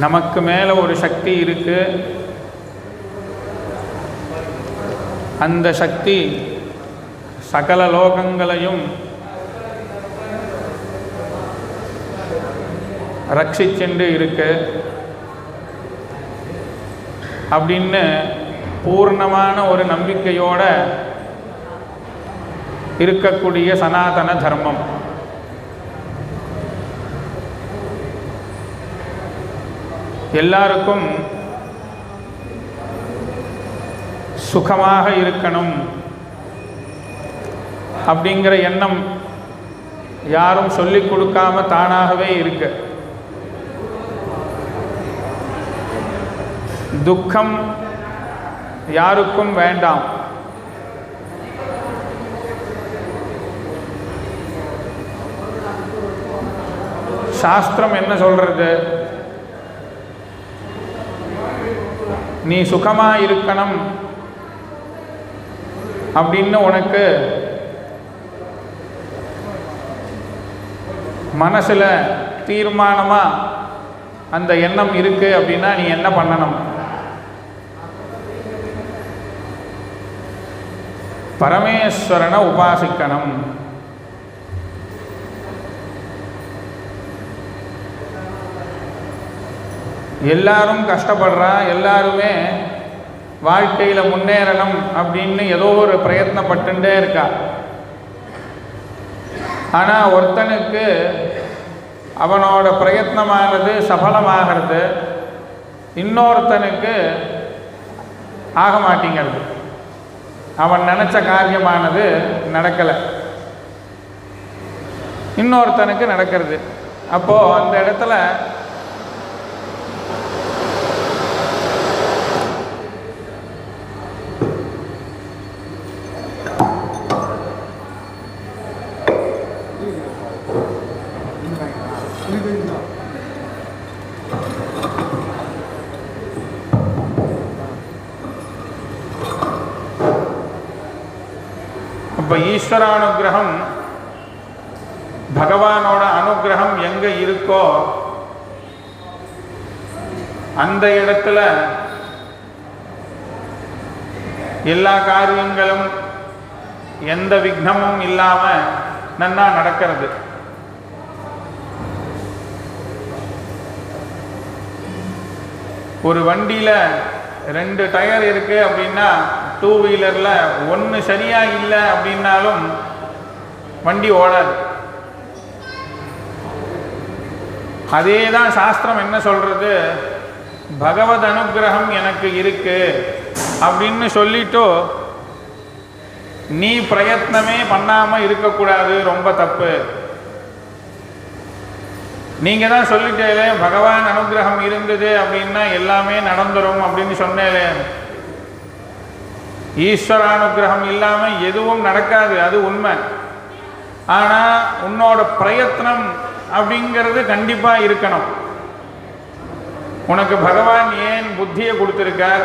நமக்கு மேலே ஒரு சக்தி இருக்கு. அந்த சக்தி சகல லோகங்களையும் ரட்சிச்சுண்டு இருக்கு அப்படின்னு பூர்ணமான ஒரு நம்பிக்கையோட இருக்கக்கூடிய சனாதன தர்மம். எல்லாருக்கும் சுகமாக இருக்கணும் அப்படிங்கிற எண்ணம் யாரும் சொல்லிக் கொடுக்காம தானாகவே இருக்கு. துக்கம் யாருக்கும் வேண்டாம். சாஸ்திரம் என்ன சொல்றது? நீ சுகமா இருக்கணும் அப்படின்னு உனக்கு மனசுல தீர்மானமா அந்த எண்ணம் இருக்கு அப்படின்னா நீ என்ன பண்ணணும்? பரமேஸ்வரனை உபாசிக்கணும். எல்லாரும் கஷ்டப்படுறா, எல்லாருமே வாழ்க்கையில் முன்னேறணும் அப்படின்னு ஏதோ ஒரு பிரயத்னப்பட்டுட்டே இருக்கா. ஆனால் ஒருத்தனுக்கு அவனோட பிரயத்னமானது சஃலமாகிறது, இன்னொருத்தனுக்கு ஆக மாட்டேங்கிறது. அவன் நினச்ச காரியமானது நடக்கலை, இன்னொருத்தனுக்கு நடக்கிறது. அப்போது அந்த இடத்துல இப்போ ஈஸ்வரானுகிரகம், பகவானோட அனுகிரகம் எங்கே இருக்கோ அந்த இடத்துல எல்லா காரியங்களும் எந்த விக்னமும் இல்லாமல் நன்னா நடக்கிறது. ஒரு வண்டியில் 2 டயர் இருக்குது அப்படின்னா 2 வீலரில் 1 சரியாக இல்லை அப்படின்னாலும் வண்டி ஓடாது. அதே தான் சாஸ்திரம் என்ன சொல்கிறது, பகவத் அனுகிரகம் எனக்கு இருக்கு அப்படின்னு சொல்லிட்டு நீ பிரயத்னமே பண்ணாமல் இருக்கக்கூடாது, ரொம்ப தப்பு. நீங்கள் தான் சொல்லிட்டேலே பகவான் அனுகிரகம் இருந்தது அப்படின்னா எல்லாமே நடந்துடும் அப்படின்னு சொன்னேலே. ஈஸ்வரானுகிரகம் இல்லாமல் எதுவும் நடக்காது, அது உண்மை. ஆனால் உன்னோட பிரயத்னம் அப்படிங்கிறது கண்டிப்பாக இருக்கணும். உனக்கு பகவான் ஏன் புத்தியை கொடுத்துருக்கார்,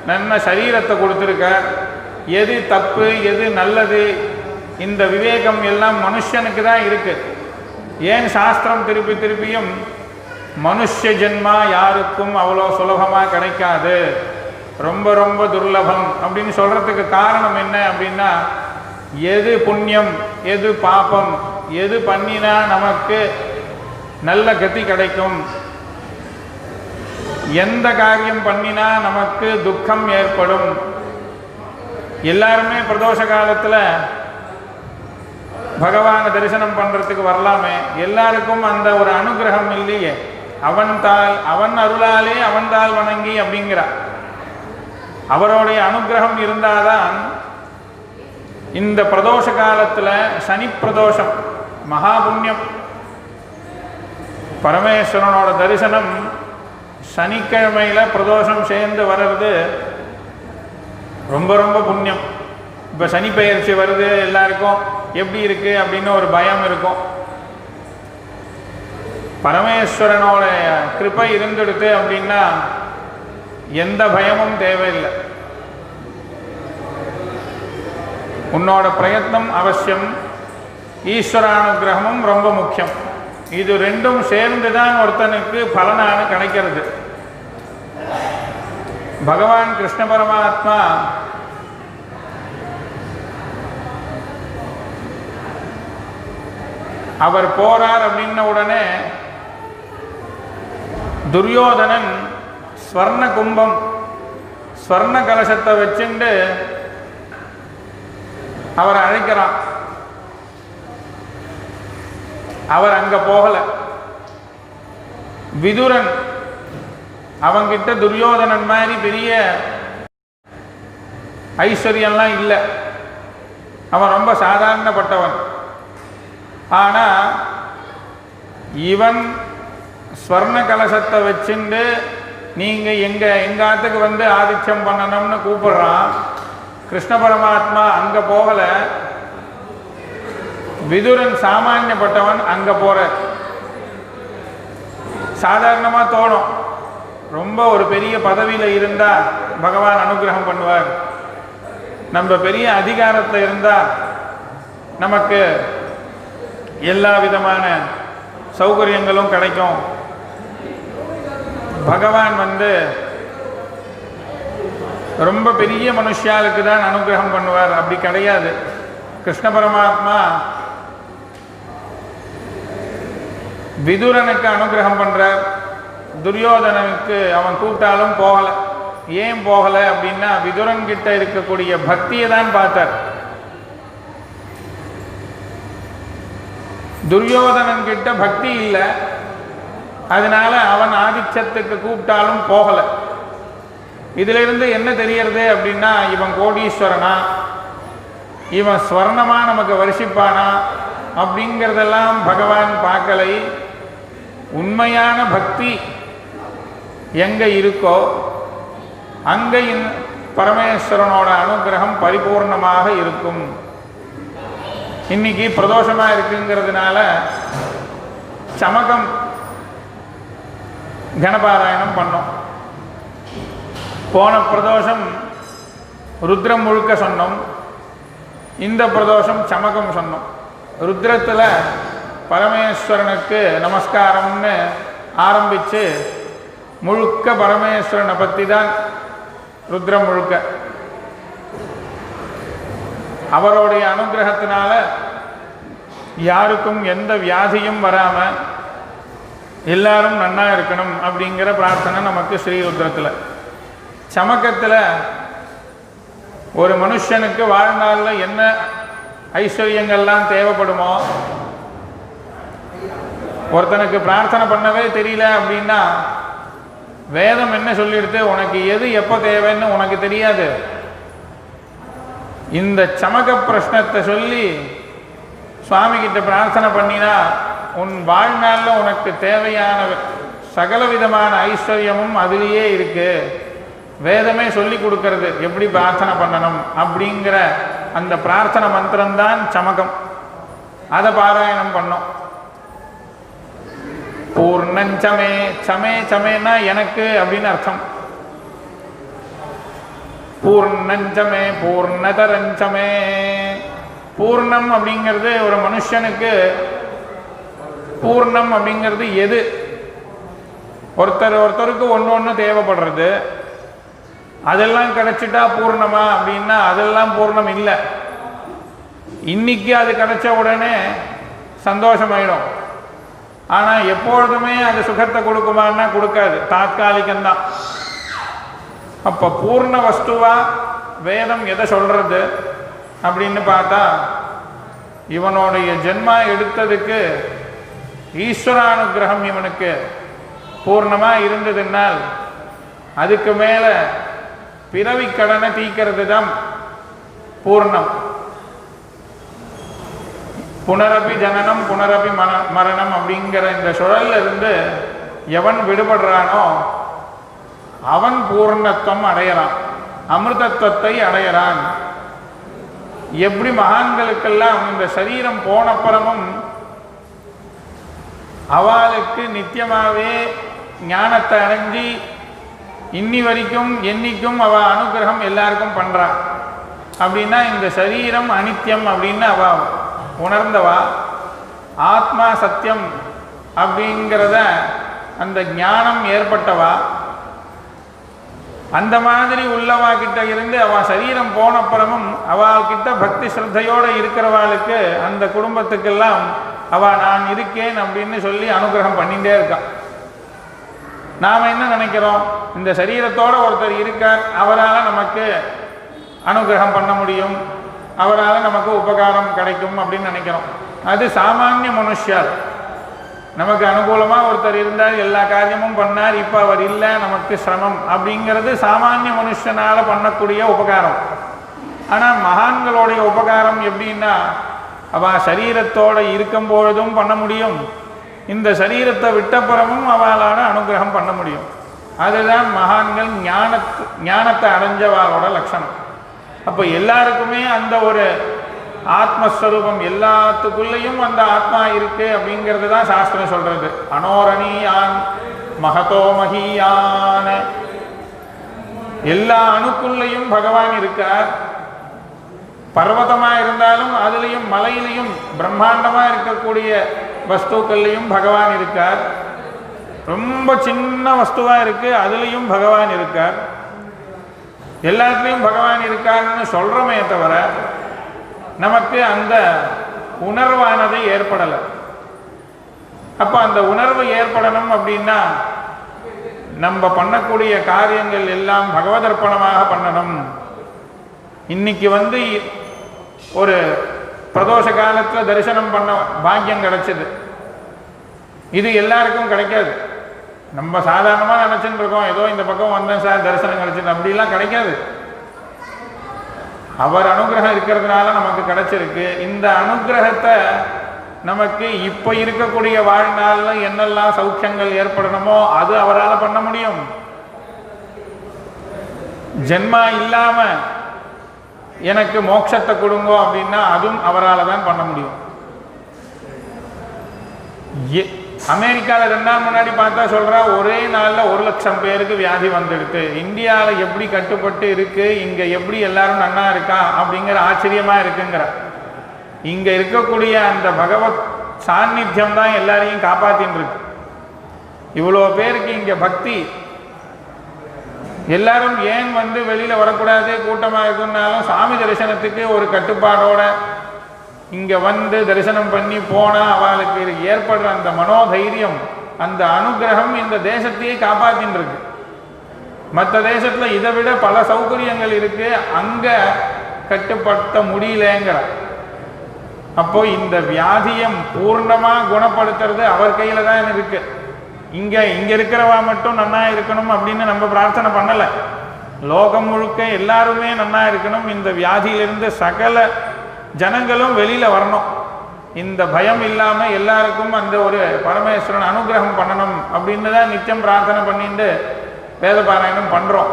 நல்ல சரீரத்தை கொடுத்துருக்கார், எது தப்பு எது நல்லது இந்த விவேகம் எல்லாம் மனுஷனுக்கு தான் இருக்குது. ஏன் சாஸ்திரம் திருப்பி திருப்பியும் மனுஷ ஜென்மா யாருக்கும் அவ்வளோ சுலபமாக கிடைக்காது, ரொம்ப ரொம்ப துர்லபம் அப்படின்னு சொல்கிறதுக்கு காரணம் என்ன அப்படின்னா, எது புண்ணியம் எது பாபம், எது பண்ணினா நமக்கு நல்ல கதி கிடைக்கும், எந்த காரியம் பண்ணினா நமக்கு துக்கம் ஏற்படும். எல்லாருமே பிரதோஷ காலத்தில் பகவானை தரிசனம் பண்ணுறதுக்கு வரலாமே, எல்லாருக்கும் அந்த ஒரு அனுகிரகம் இல்லையே. அவன் அருளாலே அவன்தால் வணங்கி அப்படிங்கிறார். அவருடைய அனுகிரகம் இருந்தாதான் இந்த பிரதோஷ காலத்தில் சனி பிரதோஷம் மகாபுண்ணியம். பரமேஸ்வரனோட தரிசனம் சனிக்கிழமையில் பிரதோஷம் சேர்ந்து வர்றது ரொம்ப ரொம்ப புண்ணியம். இப்போ சனி பெயர்ச்சி வருது, எல்லாருக்கும் எப்படி இருக்குது அப்படின்னு ஒரு பயம் இருக்கும். பரமேஸ்வரனோட கிருபை இருந்துடுது அப்படின்னா எந்த பயமும் தேவையில்லை. உன்னோட பிரயத்னம் அவசியம், ஈஸ்வரானுகிரகமும் ரொம்ப முக்கியம். இது ரெண்டும் சேர்ந்து தான் ஒருத்தனுக்கு பலனான கிடைக்கிறது. பகவான் கிருஷ்ண பரமாத்மா அவர் போறார் அப்படின்ன உடனே துரியோதனன் ஸ்வர்ண கும்பம் ஸ்வர்ண கலசத்தை வச்சுண்டு அவர் அழைக்கிறான். அவர் அங்க போகல. விதுரன் அவங்கிட்ட துரியோதனன் மாதிரி பெரிய ஐஸ்வர்யம்லாம் இல்லை, அவன் ரொம்ப சாதாரணப்பட்டவன். ஆனா இவன் ஸ்வர்ண கலசத்தை வச்சுண்டு நீங்க எங்காத்துக்கு வந்து ஆதித்யம் பண்ணணும்னு கூப்பிடுறான். கிருஷ்ண பரமாத்மா அங்க போகல. விதுரன் சாமானியப்பட்டவன் அங்க போற. சாதாரணமா தோணும், ரொம்ப ஒரு பெரிய பதவியில இருந்தா பகவான் அனுகிரகம் பண்ணுவார், நம்ம பெரிய அதிகாரத்தில் இருந்தா நமக்கு எல்லா விதமான சௌகரியங்களும் கிடைக்கும், பகவான் ரொம்ப பெரிய மனுஷாளுக்கு தான் அனுகிரகம் பண்ணுவார். அப்படி கிடையாது. கிருஷ்ண பரமாத்மா விதுரனுக்கு அனுகிரகம் பண்றார். துரியோதனனுக்கு அவன் கூப்பிட்டாலும் போகல. ஏன் போகல அப்படின்னா விதுரன் கிட்ட இருக்கக்கூடிய பக்தியை தான் பார்த்தார். துரியோதனன் கிட்ட பக்தி இல்லை, அதனால அவன் ஆதித்யத்துக்கு கூப்பிட்டாலும் போகல. இதிலிருந்து என்ன தெரியறது அப்படின்னா, இவன் கோடீஸ்வரனா, இவன் ஸ்வர்ணமா நமக்கு வருஷிப்பானா அப்படிங்கிறதெல்லாம் பகவான் பார்க்கலை. உண்மையான பக்தி எங்க இருக்கோ அங்க பரமேஸ்வரனோட அனுகிரகம் பரிபூர்ணமாக இருக்கும். இன்னைக்கு பிரதோஷமா இருக்குங்கிறதுனால சமகம் கணபாராயணம் பண்ணோம். போன பிரதோஷம் ருத்ரம் முழுக்க சொன்னோம், இந்த பிரதோஷம் சமகம் சொன்னோம். ருத்ரத்தில் பரமேஸ்வரனுக்கு நமஸ்காரம்னு ஆரம்பித்து முழுக்க பரமேஸ்வரனை பற்றி தான் ருத்ரம் முழுக்க. அவருடைய அனுகிரகத்தினால யாருக்கும் எந்த வியாதியும் வராமல் எல்லாரும் நன்னா இருக்கணும் அப்படிங்கிற பிரார்த்தனை நமக்கு ஸ்ரீருத்ரத்தில். சமக்கத்தில் ஒரு மனுஷனுக்கு வாழ்நாளில் என்ன ஐஸ்வர்யங்கள்லாம் தேவைப்படுமோ, ஒருத்தனுக்கு பிரார்த்தனை பண்ணவே தெரியல அப்படின்னா வேதம் என்ன சொல்லிடுது, உனக்கு எது எப்போ தேவைன்னு உனக்கு தெரியாது. இந்த சமக பிரஷ்னத்தை சொல்லி சுவாமி கிட்ட பிரார்த்தனை பண்ணினா உன் வாழ்நாளில் உனக்கு தேவையான சகல விதமான ஐஸ்வர்யமும் அதிலேயே இருக்கு. வேதமே சொல்லி கொடுக்கறது எப்படி பிரார்த்தனை பண்ணணும் அப்படிங்கிற அந்த பிரார்த்தனை மந்திரம்தான் சமகம். அதை பாராயணம் பண்ணோம். பூர்ணஞ்சமே, சமே சமேனா எனக்கு அப்படின்னு அர்த்தம். பூர்ணஞ்சமே பூர்ணதரஞ்சமே. பூர்ணம் அப்படிங்கிறது ஒரு மனுஷனுக்கு, பூர்ணம் அப்படிங்கிறது எது, ஒருத்தருக்கு ஒன்று தேவைப்படுறது, அதெல்லாம் கிடைச்சிட்டா பூர்ணமா அப்படின்னா அதெல்லாம் பூர்ணம் இல்லை. இன்னைக்கு அது கிடைச்ச உடனே சந்தோஷமாயிடும். ஆனால் எப்பொழுதுமே அது சுகத்தை கொடுக்குமான்னா கொடுக்காது, தாத்காலிகம்தான். அப்போ பூர்ண வஸ்துவா வேதம் எதை சொல்றது அப்படின்னு பார்த்தா, இவனுடைய ஜென்மா எடுத்ததுக்கு ஈஸ்வரானுகிரகம் இவனுக்கு பூர்ணமாக இருந்ததுனால் அதுக்கு மேலே பிறவி கடனை தீக்கிறது தான் பூர்ணம். புனரபி ஜனனம் புனரபி மரணம் அப்படிங்கிற இந்த சுழல்ல இருந்து எவன் விடுபடுறானோ அவன் பூர்ணத்துவம் அடையறான், அமிர்தத்துவத்தை அடையறான். எப்படி மகான்களுக்கெல்லாம் இந்த சரீரம் போனப்புறமும் அவளுக்கு நித்தியமாகவே ஞானத்தை அடைஞ்சி இன்னி வரைக்கும் என்னைக்கும் அவ அனுகிரகம் எல்லாருக்கும் பண்றான். அப்படின்னா இந்த சரீரம் அனித்தியம் அப்படின்னு அவ உணர்ந்தவா, ஆத்மா சத்தியம் அப்படிங்கிறத அந்த ஞானம் ஏற்பட்டவா, அந்த மாதிரி உள்ளவா கிட்ட இருந்து அவ சரீரம் போனப்புறமும் அவள்கிட்ட பக்தி ஸ்ரத்தையோடு இருக்கிறவாளுக்கு அந்த குடும்பத்துக்கெல்லாம் அவ நான் இருக்கேன் அப்படின்னு சொல்லி அனுகிரகம் பண்ணிகிட்டே இருக்கான். நாம் என்ன நினைக்கிறோம், இந்த சரீரத்தோடு ஒருத்தர் இருக்கார், அவரால் நமக்கு அனுகிரகம் பண்ண முடியும், அவரால் நமக்கு உபகாரம் கிடைக்கும் அப்படின்னு நினைக்கிறோம். அது சாமானிய மனுஷர். நமக்கு அனுகூலமாக ஒருத்தர் இருந்தார், எல்லா காரியமும் பண்ணார், இப்போ அவர் இல்லை, நமக்கு சிரமம் அப்படிங்கிறது சாமானிய மனுஷனால் பண்ணக்கூடிய உபகாரம். ஆனால் மகான்களுடைய உபகாரம் எப்படின்னா, அவள் சரீரத்தோடு இருக்கும்பொழுதும் பண்ண முடியும், இந்த சரீரத்தை விட்டப்புறமும் அவளால் அனுகிரகம் பண்ண முடியும். அதுதான் மகான்கள் ஞானத்தை அடைஞ்சவாளோட லட்சணம். அப்போ எல்லாருக்குமே அந்த ஒரு ஆத்மஸ்வரூபம், எல்லாத்துக்குள்ளேயும் அந்த ஆத்மா இருக்கு அப்படிங்கிறது தான் சாஸ்திரம் சொல்றது. அனோரணியான் மகதோ மகியான், எல்லா அணுக்குள்ளேயும் பகவான் இருக்கார். பர்வதமாக இருந்தாலும் அதுலேயும் மலையிலையும் பிரம்மாண்டமாக இருக்கக்கூடிய வஸ்துக்கள்லையும் பகவான் இருக்கார். ரொம்ப சின்ன வஸ்துவாக இருக்குது, அதுலேயும் பகவான் இருக்கார். எல்லாத்துலேயும் பகவான் இருக்காருன்னு சொல்கிறோமே தவிர நமக்கு அந்த உணர்வானது ஏற்படலை. அப்போ அந்த உணர்வு ஏற்படணும் அப்படின்னா நம்ம பண்ணக்கூடிய காரியங்கள் எல்லாம் பகவதர்ப்பணமாக பண்ணணும். இன்னைக்கு ஒரு பிரதோஷ காலத்தில் தரிசனம் பண்ண பாக்கியம் கிடைச்சது. இது எல்லாருக்கும் கிடைக்காது. நம்ம சாதாரணமாக நினச்சிட்டு இருக்கோம், ஏதோ இந்த பக்கம் வந்தேன் சார் தரிசனம் கிடைச்சது, அப்படிலாம் கிடைக்காது. அவர் அனுகிரகம் இருக்கிறதுனால நமக்கு கிடைச்சிருக்கு. இந்த அனுகிரகத்தை நமக்கு இப்போ இருக்கக்கூடிய வாழ்நாளில் என்னெல்லாம் சௌக்கியங்கள் ஏற்படணுமோ அது அவரால் பண்ண முடியும். ஜென்மா இல்லாமல் எனக்கு மோட்சத்தை கொடுங்கோ அப்படின்னா அதுவும் அவரால் தான் பண்ண முடியும். அமெரிக்காவில் 2 நாள் முன்னாடி பார்த்தா சொல்கிறா, ஒரே நாளில் 1,00,000 பேருக்கு வியாதி வந்துடுது. இந்தியாவில் எப்படி கட்டுப்பட்டு இருக்குது, இங்கே எப்படி எல்லாரும் நன்னா இருக்கா அப்படிங்கிற ஆச்சரியமாக இருக்குங்கிற. இங்கே இருக்கக்கூடிய அந்த பகவத் சாநித்தியம் தான் எல்லாரையும் காப்பாற்றின்னு இருக்கு. இவ்வளோ பேருக்கு இங்கே பக்தி எல்லாரும் ஏன் வெளியில் வரக்கூடாது, கூட்டமாக இருக்குன்னாலும் சாமி தரிசனத்துக்கு ஒரு கட்டுப்பாடோட இங்கே தரிசனம் பண்ணி போனால் அவளுக்கு ஏற்படுற அந்த மனோதைரியம், அந்த அனுகிரகம் இந்த தேசத்தையே காப்பாற்றின்னு இருக்கு. மற்ற தேசத்தில் இதை விட பல சௌகரியங்கள் இருக்கு, அங்கே கட்டுப்படுத்த முடியலங்கிற. அப்போ இந்த வியாதியை பூர்ணமாக குணப்படுத்துறது அவர் கையில் தான் இருக்கு. இங்கே இருக்கிறவா மட்டும் நன்னா இருக்கணும் அப்படின்னு நம்ம பிரார்த்தனை பண்ணலை. லோகம் முழுக்க எல்லாருமே நன்னா இருக்கணும், இந்த வியாதியிலிருந்து சகல ஜனங்களும் வெளியில் வரணும், இந்த பயம் இல்லாமல் எல்லாருக்கும் அந்த ஒரு பரமேஸ்வரன் அனுகிரகம் பண்ணணும் அப்படின்னு தான் நித்தியம் பிரார்த்தனை பண்ணிட்டு வேத பாராயணம் பண்ணுறோம்.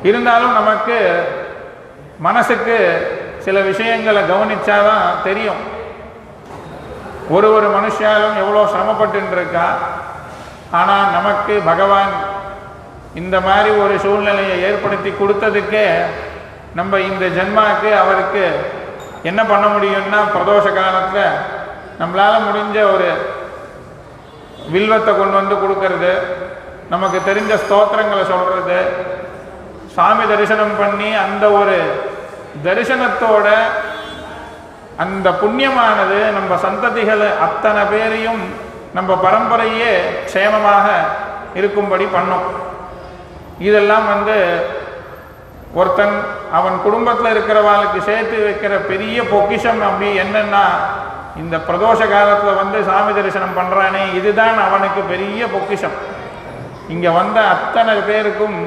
இருந்தாலும் நமக்கு மனசுக்கு சில விஷயங்களை கவனிச்சாதான் தெரியும். ஒரு மனுஷாலும் எவ்வளோ சிரமப்பட்டு இருக்கா. ஆனால் நமக்கு பகவான் இந்த மாதிரி ஒரு சூழ்நிலையை ஏற்படுத்தி கொடுத்ததுக்கே நம்ம இந்த ஜென்மாவுக்கு அவருக்கு என்ன பண்ண முடியும்னா, பிரதோஷ காலத்தில் நம்மளால் முடிஞ்ச ஒரு வில்வத்தை கொண்டு கொடுக்கறது, நமக்கு தெரிஞ்ச ஸ்தோத்திரங்களை சொல்கிறது, சாமி தரிசனம் பண்ணி அந்த ஒரு தரிசனத்தோட அந்த புண்ணியமானது நம்ம சந்ததிகள் அத்தனை பேரையும் நம்ம பரம்பரையே க்ஷேமமாக இருக்கும்படி பண்ணும். இதெல்லாம் ஒருத்தன் அவன் குடும்பத்தில் இருக்கிறவாளுக்கு சேர்த்து வைக்கிற பெரிய பொக்கிஷம். அப்படி என்னன்னா, இந்த பிரதோஷ காலத்தில் சாமி தரிசனம் பண்ணுறானே, இதுதான் அவனுக்கு பெரிய பொக்கிஷம். இங்கே அத்தனை பேருக்கும்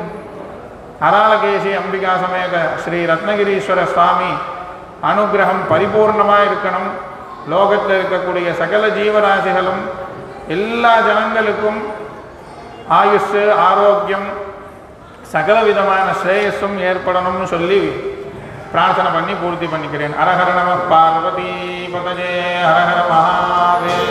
அராளகேசி அம்பிகா சமேத ஸ்ரீ ரத்னகிரீஸ்வர சுவாமி அனுகிரகம் பரிபூர்ணமாக இருக்கணும். லோகத்தில் இருக்கக்கூடிய சகல ஜீவராசிகளும் எல்லா ஜனங்களுக்கும் ஆயுஷ், ஆரோக்கியம், சகல விதமான ஸ்ரேயஸும் ஏற்படணும்னு சொல்லி பிரார்த்தனை பண்ணி பூர்த்தி பண்ணிக்கிறேன். ஹரஹர நம பார்வதி பதஜே, ஹரஹர மகாதேவ.